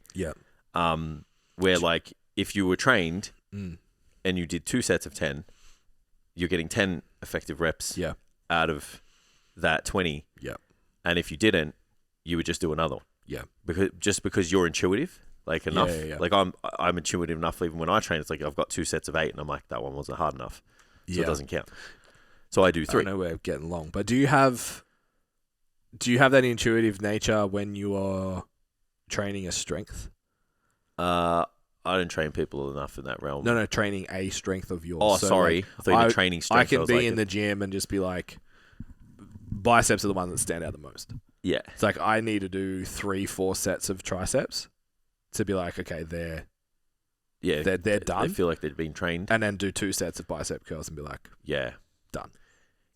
Where like if you were trained and you did 2 sets of 10, you're getting 10 effective reps out of that 20. And if you didn't, you would just do another. Because you're intuitive. Like enough, like I'm intuitive enough. Even when I train, it's like I've got 2 sets of 8, and I'm like that one wasn't hard enough, so it doesn't count. So I do 3. I know we're getting long, but do you have that intuitive nature when you are training a strength? I don't train people enough in that realm. No, training a strength of yours. Oh, so sorry, like, I thought you were training strength. I can be in the gym and just be like, biceps are the ones that stand out the most. Yeah, it's like I need to do 3-4 sets of triceps to be like, okay, they're done. They feel like they've been trained. And then do 2 sets of bicep curls and be like, done.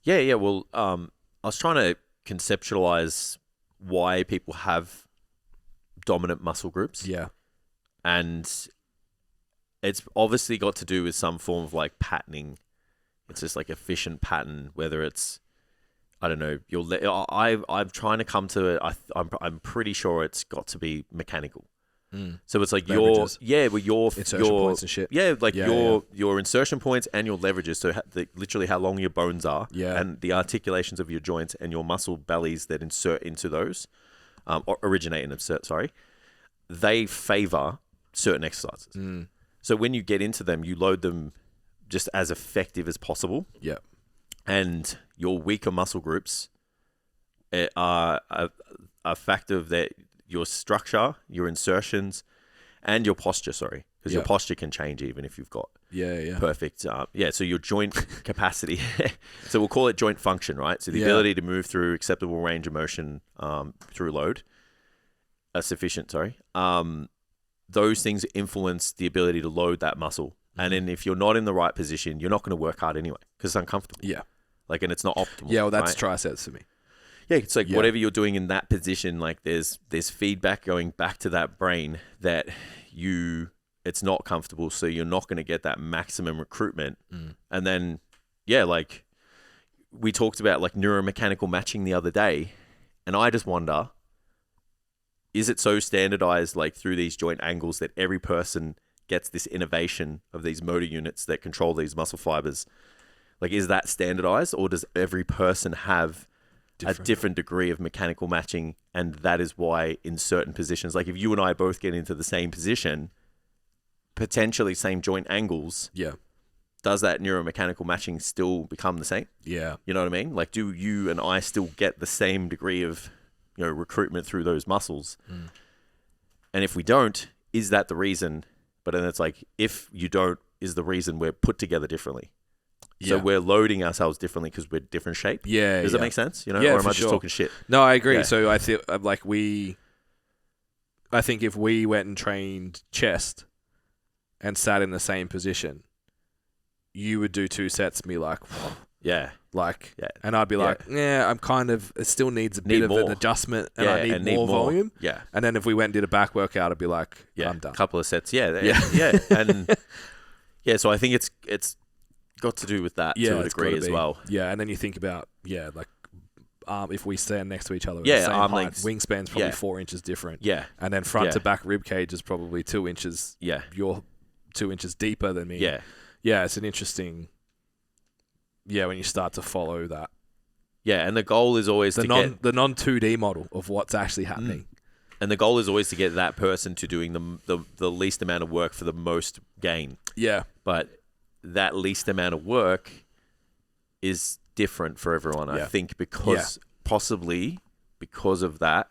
Yeah. Well, I was trying to conceptualize why people have dominant muscle groups. Yeah. And it's obviously got to do with some form of like patterning. It's just like efficient pattern, whether it's, I don't know, I'm trying to come to it. I'm pretty sure it's got to be mechanical. So it's like leverages. Your insertion points and shit. Your insertion points and your leverages. So literally how long your bones are, and the articulations of your joints and your muscle bellies that insert into those, or originate and insert. Sorry, they favor certain exercises. So when you get into them, you load them just as effective as possible. Yeah, and your weaker muscle groups are a factor of that. Your structure, your insertions, and your posture. Sorry, because your Yeah. posture can change even if you've got Yeah. perfect. So your joint capacity. So we'll call it joint function, right? So the Yeah. ability to move through acceptable range of motion through load, sufficient. Sorry. Those things influence the ability to load that muscle. And then if you're not in the right position, you're not going to work hard anyway because it's uncomfortable. Yeah. Like, and it's not optimal. Yeah, well, that's right? triceps for me. Yeah, it's like Yeah. whatever you're doing in that position, like there's feedback going back to that brain that it's not comfortable, so you're not going to get that maximum recruitment. And then, yeah, like we talked about like neuromechanical matching the other day, and I just wonder, is it so standardized like through these joint angles that every person gets this innovation of these motor units that control these muscle fibers? Like, is that standardized, or does every person have a different degree of mechanical matching? And that is why in certain positions, like if you and I both get into the same position, potentially same joint angles, Yeah. does that neuromechanical matching still become the same? Yeah. You know what I mean? Like, do you and I still get the same degree of, recruitment through those muscles? And if we don't, is that the reason? But then it's like, if you don't, is the reason we're put together differently. So Yeah. we're loading ourselves differently because we're different shape. Yeah. Does that make sense? Yeah, Or am for I just sure. talking shit? No, I agree. Yeah. So I feel like I think if we went and trained chest and sat in the same position, you would do 2 sets and be like, Yeah. Yeah. and I'd be like, I'm kind of, it still needs a bit of an more. adjustment and Yeah, I need and more volume. Yeah. And then if we went and did a back workout, I'd be like, Yeah. I'm done. A couple of sets. Yeah. Yeah. And yeah, so I think it's got to do with that to a it's degree gotta as be. well. Yeah, and then you think about, like, if we stand next to each other, Yeah, the same arm height, lengths. wingspan's probably Yeah. 4 inches different. Yeah. And then front Yeah. to back rib cage is probably 2 inches. Yeah. You're 2 inches deeper than me. Yeah. Yeah, it's an interesting. Yeah, when you start to follow that Yeah. And the goal is always the to non get, the non 2D model of what's actually happening. and the goal is always to get that person to doing the least amount of work for the most gain. Yeah, But that least amount of work is different for everyone. I Yeah. think possibly because of that,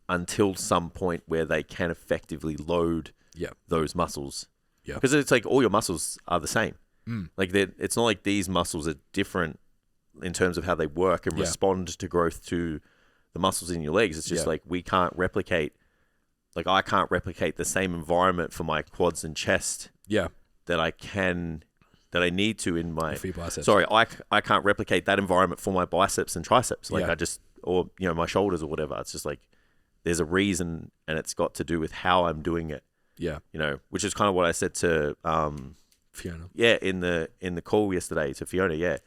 until some point where they can effectively load Yeah. those muscles. Yeah. Because it's like all your muscles are the same. Mm. Like it's not like these muscles are different in terms of how they work and Yeah. respond to growth to the muscles in your legs. It's just Yeah. like I can't replicate the same environment for my quads and chest yeah. that I need to in my For your biceps. sorry, I can't replicate that environment for my biceps and triceps. Like Yeah. my shoulders or whatever. It's just like there's a reason, and it's got to do with how I'm doing it. Yeah, Which is kind of what I said to Fiona. in the call yesterday to Fiona. Yeah,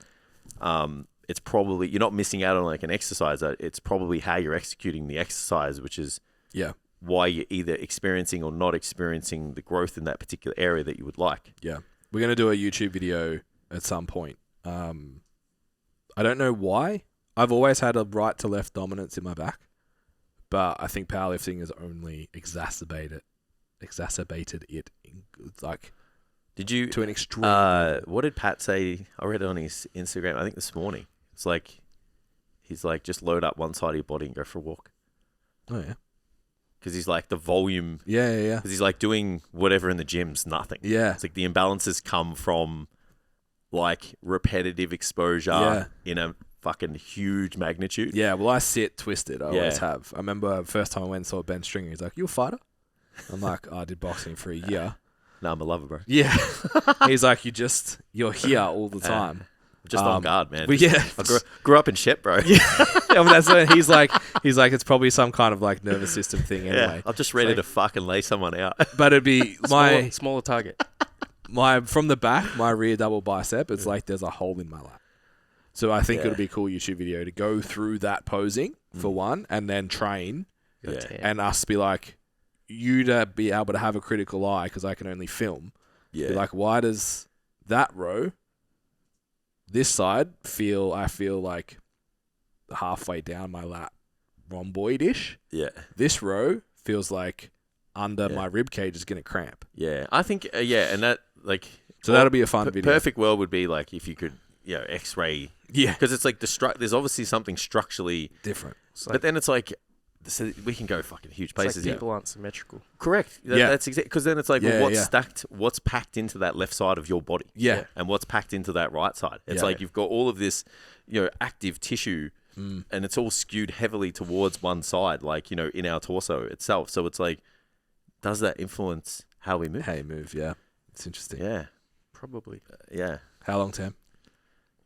it's probably you're not missing out on like an exercise. It's probably how you're executing the exercise, which is Yeah, why you're either experiencing or not experiencing the growth in that particular area that you would like. yeah. We're gonna do a YouTube video at some point. I don't know why. I've always had a right to left dominance in my back, but I think powerlifting has only exacerbated it like Did you to an extreme. what did Pat say? I read it on his Instagram, I think this morning. It's like, he's like, just load up one side of your body and go for a walk. Oh yeah, Because he's like, the volume, yeah. because he's like doing whatever in the gym's nothing. Yeah, It's like the imbalances come from like repetitive exposure Yeah. in a fucking huge magnitude. yeah. Well, I sit twisted. I always Yeah. have. I remember the first time I went and saw Ben Stringer. He's like, "You a fighter?" I'm like, "I did boxing for a year." No, I'm a lover, bro. Yeah. He's like, you're here all the time. Just on guard, man. But yeah. I grew up in shit, bro. Yeah, I mean, that's what he's like, it's probably some kind of like nervous system thing anyway. Yeah, I'm just ready to fucking lay someone out. But it'd be smaller target. from the back, my rear double bicep, it's like there's a hole in my lap. So I think Yeah. it'll be a cool YouTube video to go through that posing for one, and then train, Yeah. and us be like, you to be able to have a critical eye because I can only film. Yeah. Be like, why does that row, this side, I feel like halfway down my lat, rhomboid-ish. Yeah. This row feels like under Yeah. my rib cage is going to cramp. Yeah. I think, and that, like, So that'll be a fun video. perfect world would be like if you could, X-ray, Yeah. because it's like there's obviously something structurally, Different. but then it's like, So we can go fucking huge It's like places. people aren't symmetrical. Correct. That's exactly, because then it's like, Yeah, well, what's yeah. stacked, what's packed into that left side of your body, Yeah. and what's packed into that right side. It's Yeah. like you've got all of this, active tissue, and it's all skewed heavily towards one side, like in our torso itself. So it's like, does that influence how we move? How you move, yeah. It's interesting. Yeah, Probably. yeah, How long, Tam?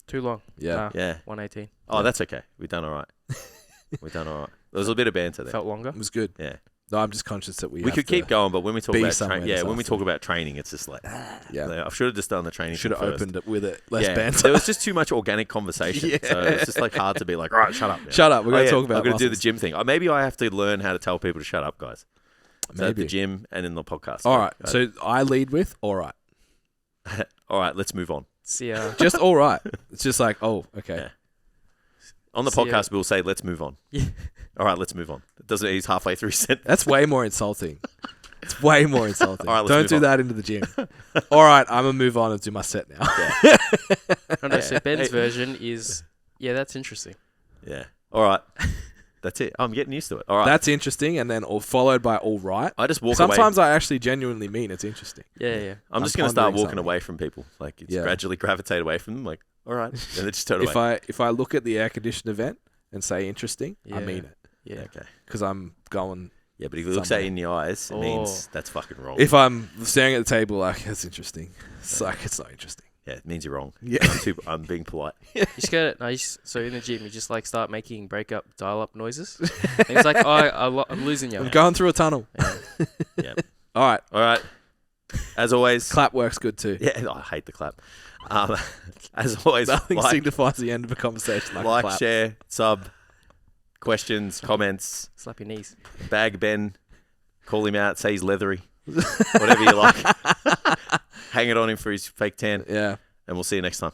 Too long. Yeah. yeah. 118. Oh, that's okay. We've done all right. We've done all right. There was a bit of banter there. Felt longer. It was good. Yeah. No, I'm just conscious that we We could keep going, but when we talk be about somewhere this when we talk afternoon. about training, it's just like, Yeah. I should have just done the training. Should have thing first. opened it with it. Less Yeah, banter. there was just too much organic conversation. Yeah. So it's just like hard to be like, all right, shut up. now." Shut up. We're going to talk about I'm going to do the muscles. gym thing. Maybe I have to learn how to tell people to shut up, guys. So at the Maybe. gym and in the podcast. All right. So I lead with all right. all right, let's move on. See, Just all right. It's just like, oh, okay. Yeah. On the See, podcast, we'll say, let's move on. Yeah. All right, let's move on. It doesn't. He's halfway through his sentence. That's way more insulting. It's way more insulting. All right, let's Don't move do on. that into the gym. All right, I'm going to move on and do my set now. no, so Ben's Hey. version is, that's interesting. Yeah. All right. That's it. I'm getting used to it. All right. That's interesting, and then followed by all right. I just walk away. Sometimes I actually genuinely mean it's interesting. Yeah. I'm just I'm going to start pondering walking something. away from people. Like, it's Yeah. gradually gravitate away from them. Like, all right. And then just turn away. If I look at the air conditioned event and say interesting, I Yeah. mean it Yeah. Okay. because I'm going. Yeah, but if he looks at you in the eyes, it means that's fucking wrong. If I'm staring at the table, like that's interesting. It's like it's not interesting. Yeah, it means you're wrong. Yeah. I'm being polite. You just gotta, so in the gym, you just like start making breakup dial-up noises. And it's like, I'm losing you. I'm going through a tunnel. Yeah. All right, All right. As always. clap works good too. Yeah, I hate the clap. As always, Nothing like, signifies the end of a conversation like, a like, clap. share, sub, questions, comments, Slap your knees. bag Ben, call him out, say he's leathery, whatever you like. Hang it on him for his fake tan, Yeah. and we'll see you next time.